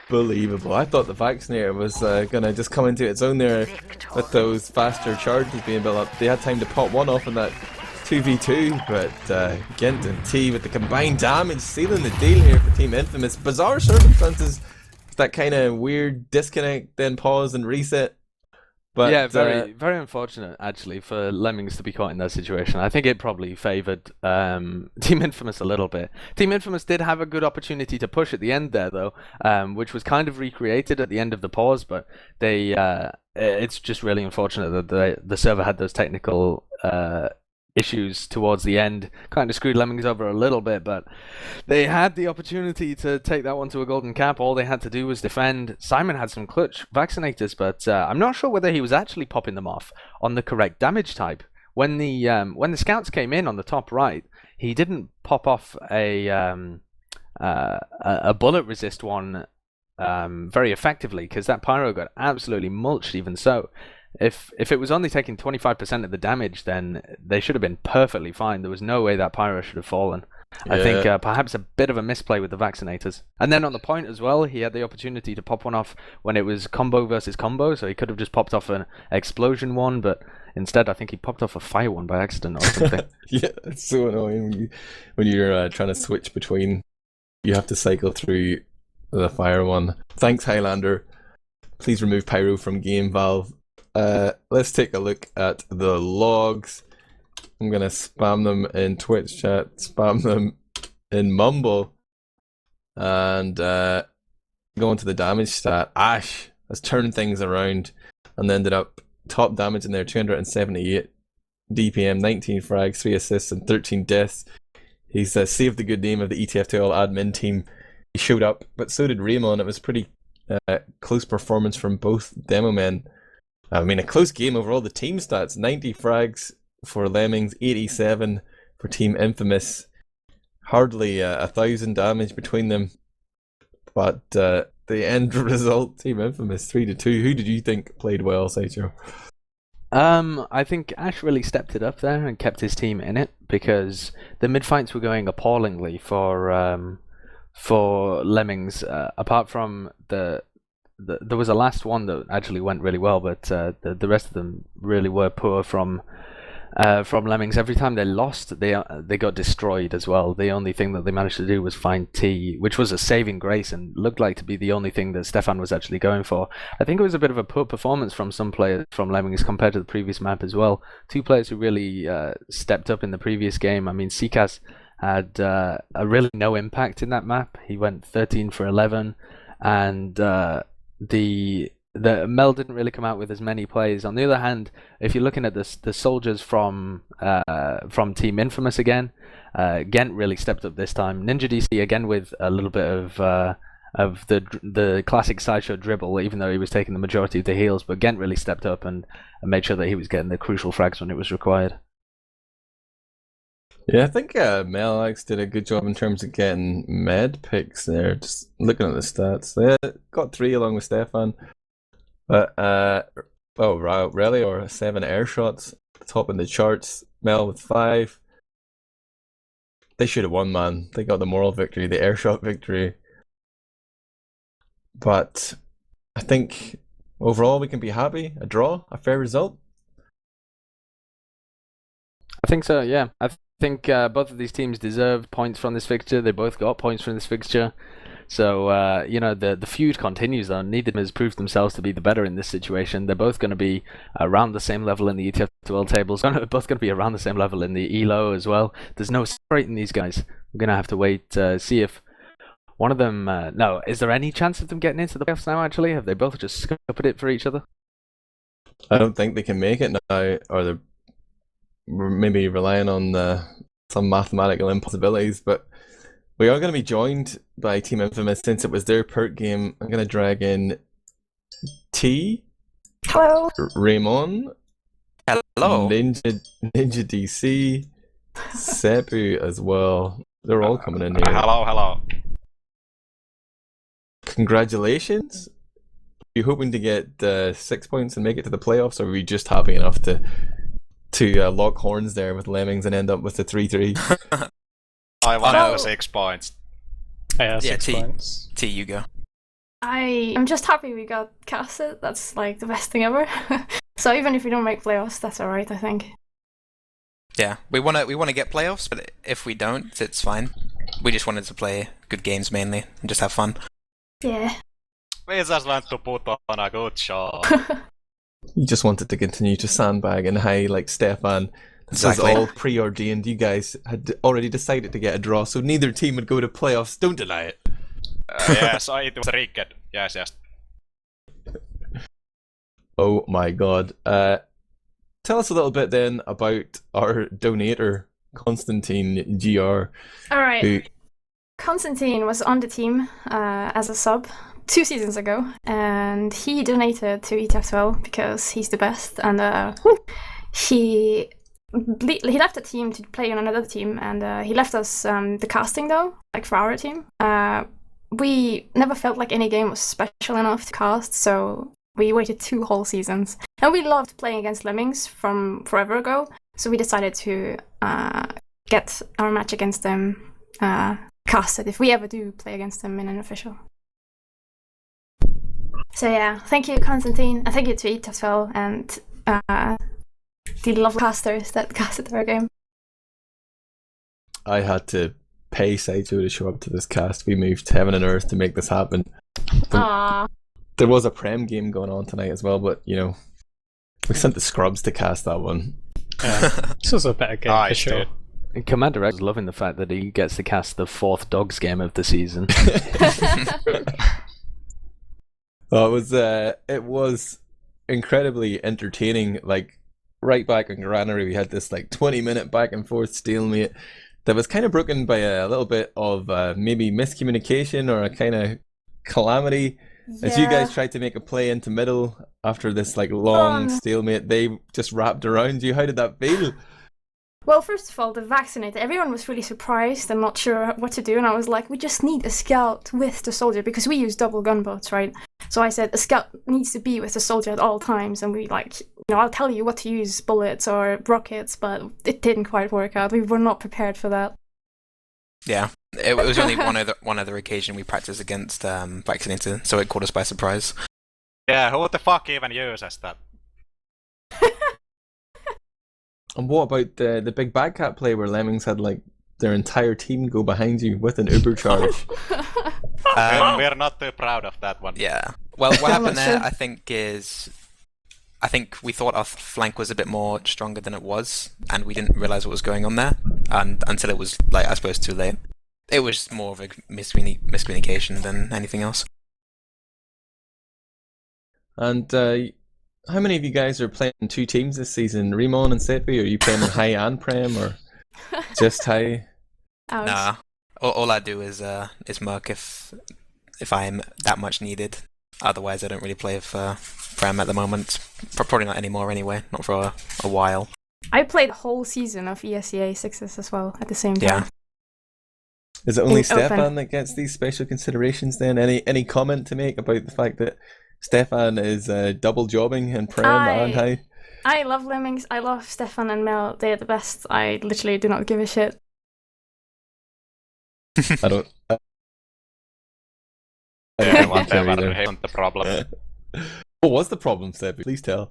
Unbelievable. I thought the vaccinator was gonna just come into its own there with those faster charges being built up. They had time to pop one off in that 2v2, but Gent and T with the combined damage sealing the deal here for Team Infamous. Bizarre circumstances. That kind of weird disconnect, then pause and reset. But, yeah, very unfortunate actually for Lemmings to be caught in that situation. I think it probably favoured Team Infamous a little bit. Team Infamous did have a good opportunity to push at the end there though, which was kind of recreated at the end of the pause, but they it's just really unfortunate that the server had those technical issues towards the end. Kind of screwed Lemmings over a little bit, but they had the opportunity to take that one to a golden cap. All they had to do was defend. Simon had some clutch vaccinators, but I'm not sure whether he was actually popping them off on the correct damage type. When the scouts came in on the top right, he didn't pop off a bullet resist one very effectively, because that pyro got absolutely mulched even so. If it was only taking 25% of the damage, then they should have been perfectly fine. There was no way that pyro should have fallen. Yeah. I think perhaps a bit of a misplay with the vaccinators. And then on the point as well, he had the opportunity to pop one off when it was combo versus combo, so he could have just popped off an explosion one, but instead I think he popped off a fire one by accident or something. Yeah, it's so annoying when you're trying to switch between. You have to cycle through the fire one. Thanks, Highlander. Please remove pyro from game, Valve. Let's take a look at the logs. I'm gonna spam them in Twitch chat, spam them in Mumble, and go into the damage stat. Ash has turned things around and ended up top damage in there, 278 DPM, 19 frags, 3 assists, and 13 deaths. He's saved the good name of the ETF2L admin team. He showed up, but so did Raymon. It was pretty close performance from both demo men. I mean, a close game overall. The team stats: 90 frags for Lemmings, 87 for Team Infamous. Hardly 1,000 damage between them. But the end result, Team Infamous 3-2. Who did you think played well, Sideshow? I think Ash really stepped it up there and kept his team in it, because the mid fights were going appallingly for Lemmings. Apart from the there was a last one that actually went really well, but the rest of them really were poor from Lemmings. Every time they lost, they got destroyed as well. The only thing that they managed to do was find T, which was a saving grace and looked like to be the only thing that Stefan was actually going for. I think it was a bit of a poor performance from some players from Lemmings compared to the previous map as well. Two players who really stepped up in the previous game. I mean, Sikas had a really no impact in that map. He went 13 for 11, and the Mel didn't really come out with as many plays. On the other hand, if you're looking at the soldiers from Team Infamous again, Gent really stepped up this time. Ninja DC again with a little bit of the classic Sideshow dribble, even though he was taking the majority of the heals. But Gent really stepped up and made sure that he was getting the crucial frags when it was required. Yeah, I think Melax did a good job in terms of getting med picks there. Just looking at the stats, they got 3 along with Stefan. But really, or 7 air shots, top in the charts. Mel with 5. They should have won, man. They got the moral victory, the air shot victory. But I think overall we can be happy. A draw, a fair result. I think so. Yeah, I think both of these teams deserved points from this fixture. They both got points from this fixture. So, the feud continues though. Neither has proved themselves to be the better in this situation. They're both going to be around the same level in the ETF2L tables. They're both going to be around the same level in the ELO as well. There's no separating these guys. We're going to have to wait to see if one of them... no, is there any chance of them getting into the playoffs now, actually? Have they both just scuppered it for each other? I don't think they can make it now, or they're maybe relying on some mathematical impossibilities, but we are going to be joined by Team Infamous since it was their perk game. I'm going to drag in T. Hello. Raymon. Hello. Ninja DC. Sepu as well. They're all coming in here. Hello. Congratulations. Are you hoping to get 6 points and make it to the playoffs, or are we just happy enough to lock horns there with Lemmings and end up with the 3-3? I want 6 points. Yeah, 6 points. T, you go. I'm just happy we got casted. That's like the best thing ever. So even if we don't make playoffs, that's alright, I think. Yeah, we wanna get playoffs, but if we don't, it's fine. We just wanted to play good games mainly and just have fun. Yeah. We just want to put on a good show. You just wanted to continue to sandbag and high like Stefan. This Exactly. was all preordained. You guys had already decided to get a draw, so neither team would go to playoffs. Don't deny it. Yes, it was rigged. Yes. Oh my god. Tell us a little bit then about our donator, Constantine GR. Alright. Who, Constantine was on the team as a sub 2 seasons ago, and he donated to ETF2L because he's the best, and he left the team to play on another team, and he left us the casting though, like for our team. We never felt like any game was special enough to cast, so we waited 2 whole seasons. And we loved playing against Lemmings from forever ago, so we decided to get our match against them casted if we ever do play against them in an official. So yeah, thank you Constantine, and thank you to ETF2L and the lovely casters that casted our game. I had to pay Sideshow to show up to this cast. We moved heaven and earth to make this happen. Aww. There was a Prem game going on tonight as well, but you know, we sent the scrubs to cast that one. Yeah. This was a better game for sure. And Commander X is loving the fact that he gets to cast the 4th Dogs game of the season. Oh, it was incredibly entertaining. Like right back in Granary, we had this like 20-minute back and forth stalemate that was kind of broken by a little bit of maybe miscommunication or a kind of calamity. As you guys tried to make a play into middle after this like long stalemate, they just wrapped around you. How did that feel? Well, first of all, the vaccinated, everyone was really surprised and not sure what to do, and I was like, we just need a scout with the soldier, because we use double gunboats, right? So I said, a scout needs to be with the soldier at all times, and we like, I'll tell you what to use, bullets or rockets, but it didn't quite work out. We were not prepared for that. Yeah, It was only one other occasion we practiced against vaccinated, so it caught us by surprise. Yeah, who the fuck even uses that? And what about the big bad cat play where Lemmings had like their entire team go behind you with an Uber charge? We're not too proud of that one. Yeah. Well, what I'm happened not there, sure. I think we thought our flank was a bit more stronger than it was, and we didn't realize what was going on there, and until it was, like, I suppose, too late. It was more of a miscommunication than anything else. And how many of you guys are playing in 2 teams this season? Raymon and Sepu? Are you playing in high and prem or just high? Ouch. Nah. All I do is merc if I'm that much needed. Otherwise, I don't really play for Prem at the moment. Probably not anymore anyway. Not for a while. I played the whole season of ESEA 6s as well at the same time. Yeah. Is it only In Stefan open. that gets these special considerations then? Any comment to make about the fact that Stefan is double jobbing in prem and high? I love Lemmings. I love Stefan and Mel. They're the best. I literally do not give a shit. I don't. Yeah, don't care whatever, either. isn't the problem. What was the problem, Sepu? Please tell.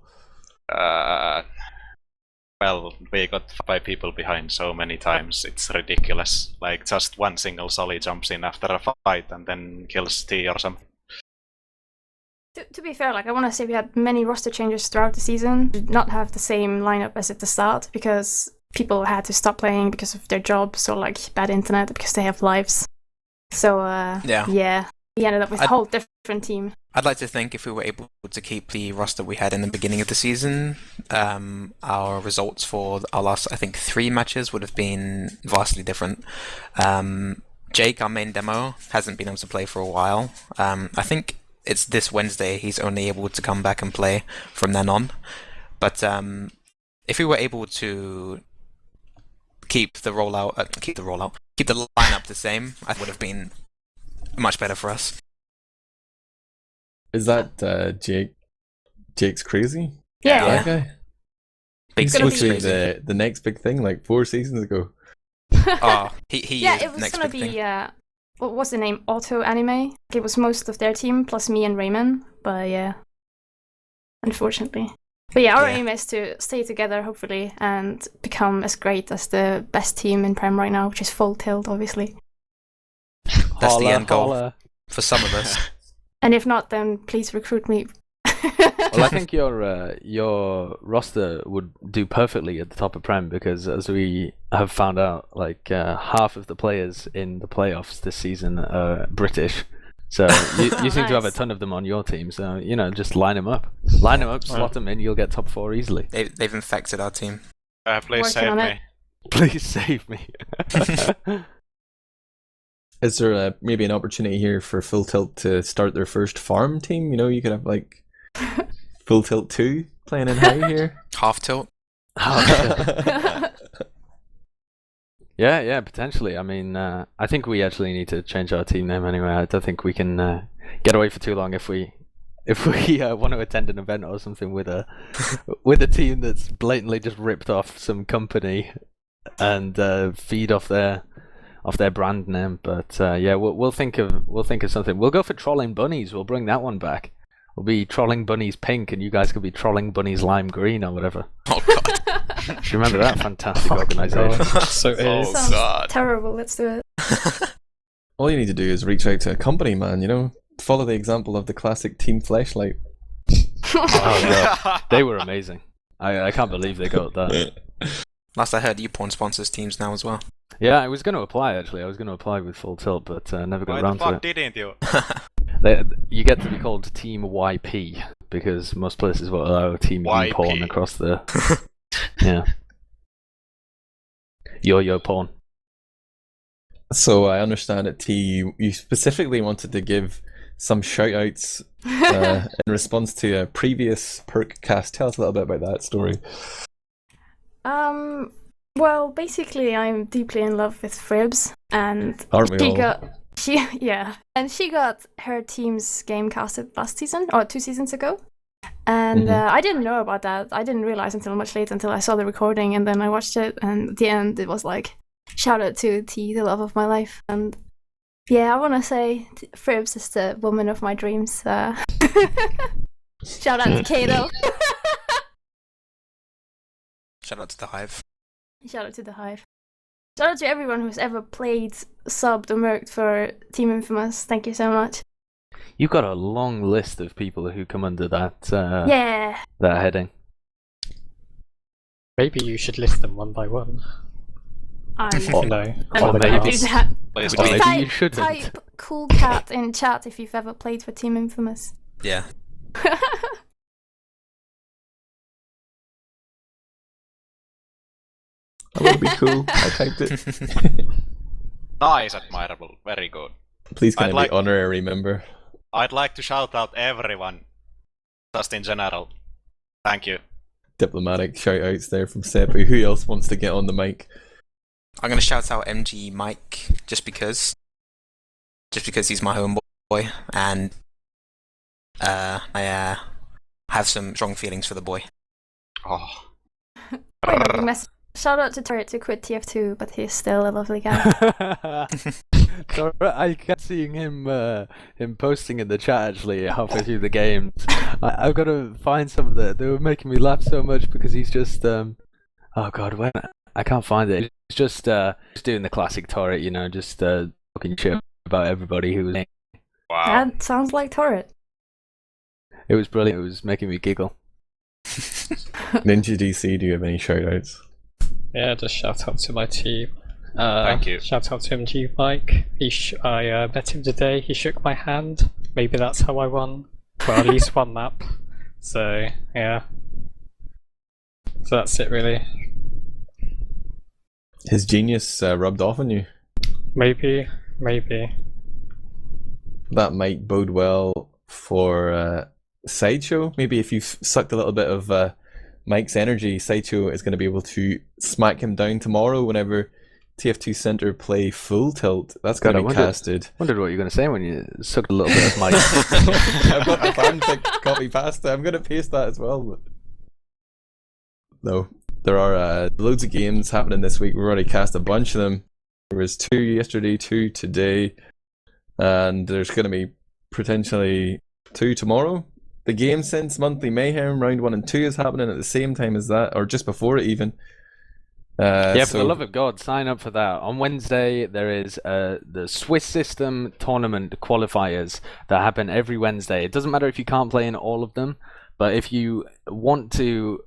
Well, we got 5 people behind so many times, it's ridiculous. Like, just one single Solly jumps in after a fight and then kills T or something. To be fair, like I want to say we had many roster changes throughout the season. Did not have the same lineup as at the start because people had to stop playing because of their jobs or like bad internet because they have lives. So yeah, we ended up with a whole different team. I'd like to think if we were able to keep the roster we had in the beginning of the season, our results for our last, I think, 3 matches would have been vastly different. Jake, our main demo, hasn't been able to play for a while. I think it's this Wednesday he's only able to come back and play from then on. But if we were able to keep the lineup the same, I would have been much better for us. Is that Jake? Jake's crazy? Yeah. That guy? Big He's supposed to be crazy. the next big thing, like 4 seasons ago. Oh, he Yeah, is it was next gonna big be thing. what was the name? Auto Anime. It was most of their team plus me and Raymon. But yeah, unfortunately. But yeah, our aim is to stay together, hopefully, and become as great as the best team in Prem right now, which is Full Tilt, obviously. That's the end goal for some of us. And if not, then please recruit me. Well, I think your roster would do perfectly at the top of Prem because, as we have found out, like half of the players in the playoffs this season are British. So you seem to have a ton of them on your team. So just line them up, slot them in. You'll get top 4 easily. They've infected our team. Please Working save on me. it. Please save me. Is there maybe an opportunity here for Full Tilt to start their first farm team? You could have like Full Tilt 2 playing in high here. Half tilt. Yeah, potentially. I mean, I think we actually need to change our team name anyway. I don't think we can get away for too long if we want to attend an event or something with a team that's blatantly just ripped off some company and feed off their brand name. But yeah, we'll think of something. We'll go for Trolling Bunnies. We'll bring that one back. We'll be Trolling Bunnies Pink, and you guys could be Trolling Bunnies Lime Green or whatever. Oh god. Do you remember that fantastic organisation? So Sounds terrible. Let's do it. All you need to do is reach out to a company, man. Follow the example of the classic Team Fleshlight. Oh, yeah. They were amazing. I can't believe they got that. Last I heard, YouPorn sponsors teams now as well. Yeah, I was going to apply actually. I was going to apply with Full Tilt, but never got Why around the to fuck it. didn't you? You get to be called Team YP because most places will allow Team YP. YouPorn across the. Yeah. Yo porn. So I understand that T, you specifically wanted to give some shout-outs in response to a previous perk cast. Tell us a little bit about that story. Well, basically, I'm deeply in love with Fribs, and Aren't we all? she got her team's game casted last season or 2 seasons ago, and I didn't know about that. I didn't realize until much later, until I saw the recording, and then I watched it, and at the end it was like, shout out to T, the love of my life. And yeah, I want to say Fribs is the woman of my dreams. Shout out to Kato. Shout out to the Hive. Shout out to the Hive. Shout out to everyone who's ever played, subbed, or merked for Team Infamous. Thank you so much. You've got a long list of people who come under that Yeah. that heading. Maybe you should list them one by one. You know, Or maybe- do that. Please Or don't. maybe you shouldn't. Type cool cat in chat if you've ever played for Team Infamous. Yeah. That would be cool. I typed it. Nice, Admirable. Very good. Please can I'd I like- be honorary member? I'd like to shout out everyone, just in general. Thank you. Diplomatic shout outs there from Sepu. Who else wants to get on the mic? I'm gonna shout out MG Mike just because he's my homeboy, and I have some strong feelings for the boy. Oh. Wait, no, big mess. Shout out to Turret to quit TF2, but he's still a lovely guy. So, I kept seeing him posting in the chat actually halfway through the games. I've got to find some of that. They were making me laugh so much because he's just oh god, when I can't find it. He's just doing the classic Torret, you know, just talking shit about everybody who was. Wow. That sounds like Turret. It was brilliant. It was making me giggle. Ninja DC, do you have any shout outs? yeah, just shout out to my team. Thank you. Shout out to MG Mike. I met him today. He shook my hand. Maybe that's how I won. Well, at least one map. So yeah. So that's it, really. His genius rubbed off on you. Maybe. That might bode well for Sideshow. Maybe if you've sucked a little bit of Mike's energy, Sideshow is going to be able to smack him down tomorrow whenever TF2 Center play Full Tilt. That's going God, to be I wondered- casted. Wondered what you were going to say when you sucked a little bit of my. I've got the fanfic copy pasta. I'm going to paste that as well. But... No, there are loads of games happening this week. We've already cast a bunch of them. There was 2 yesterday, 2 today, and there's going to be potentially 2 tomorrow. The Game Sense Monthly Mayhem Round 1 and 2 is happening at the same time as that, or just before it even. Yeah, for the love of God, sign up for that. On Wednesday, there is the Swiss System Tournament qualifiers that happen every Wednesday. It doesn't matter if you can't play in all of them, but if you want to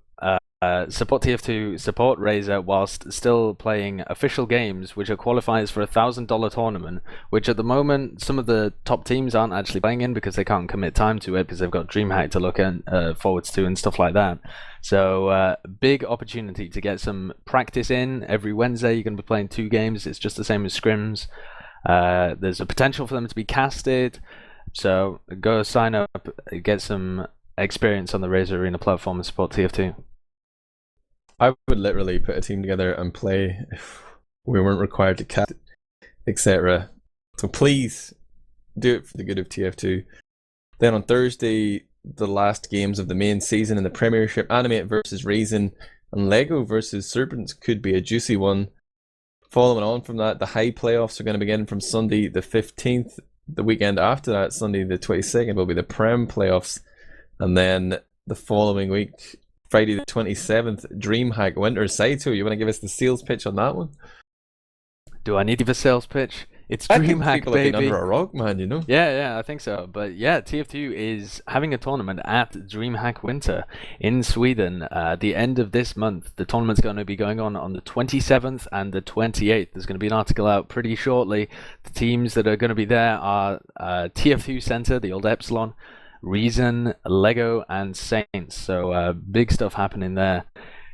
support TF2, support Razor whilst still playing official games, which are qualifiers for a $1,000 tournament, which at the moment some of the top teams aren't actually playing in because they can't commit time to it because they've got DreamHack to look at forwards to and stuff like that. So big opportunity to get some practice in. Every Wednesday you're going to be playing 2 games. It's just the same as scrims. There's a potential for them to be casted, so go sign up, get some experience on the Razor Arena platform and support TF2. I would literally put a team together and play if we weren't required to cast, etc. So please do it for the good of TF2. Then on Thursday, the last games of the main season in the Premiership, Animate versus Razen and Lego versus Serpents could be a juicy one. Following on from that, the high playoffs are going to begin from Sunday the 15th. The weekend after that, Sunday the 22nd, will be the Prem playoffs. And then the following week, Friday the 27th, DreamHack Winter Sideshow. You want to give us the sales pitch on that one? Do I need to give a sales pitch? It's I think DreamHack, people have been baby. under a rock, man, you know? Yeah, I think so. But yeah, TF2 is having a tournament at DreamHack Winter in Sweden at the end of this month. The tournament's going to be going on the 27th and the 28th. There's going to be an article out pretty shortly. The teams that are going to be there are TF2 Center, the old Epsilon, Reason, Lego, and Saints. So big stuff happening there.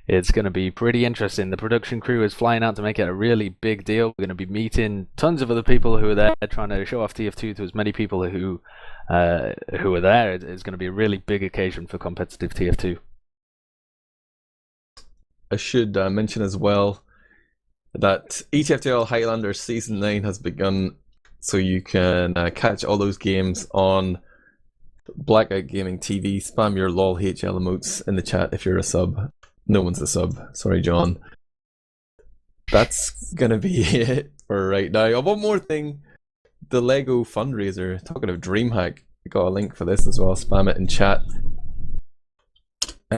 It's going to be pretty interesting. The production crew is flying out to make it a really big deal. We're going to be meeting tons of other people who are there, trying to show off TF2 to as many people who are there. It's going to be a really big occasion for competitive TF2. I should mention as well that ETF2L Highlanders Season 9 has begun, so you can catch all those games on Blackout Gaming TV. Spam your LOL HL emotes in the chat if you're a sub. No one's a sub. Sorry, John. that's gonna be it for right now. Oh, one more thing. The Lego fundraiser, talking of DreamHack, I got a link for this as well, spam it in chat.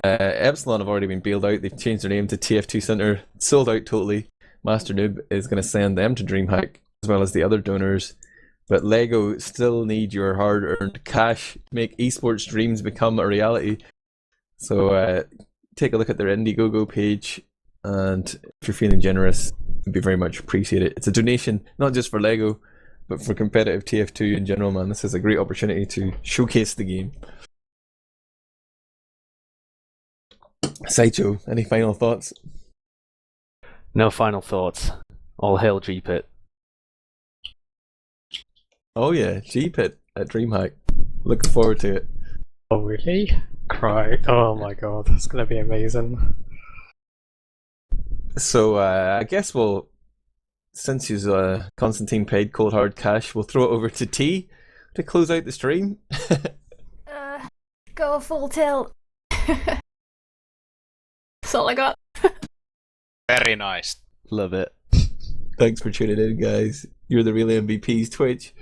Epsilon have already been bailed out. They've changed their name to TF2 Center, sold out totally. Master Noob is going to send them to DreamHack as well as the other donors. But Lego still need your hard-earned cash. Make esports dreams become a reality. So take a look at their Indiegogo page, and if you're feeling generous, it'd be very much appreciated. It's a donation, not just for Lego, but for competitive TF2 in general, man. This is a great opportunity to showcase the game. Sideshow, any final thoughts? No final thoughts. All hail G-Pit. Oh yeah, G-Pit at DreamHack. Looking forward to it. Oh really? Cry. Oh my god, that's gonna be amazing. So I guess we'll, since he's Constantine paid cold hard cash, we'll throw it over to T to close out the stream. Go full tilt. That's all I got. Very nice. Love it. Thanks for tuning in, guys. You're the real MVPs, Twitch.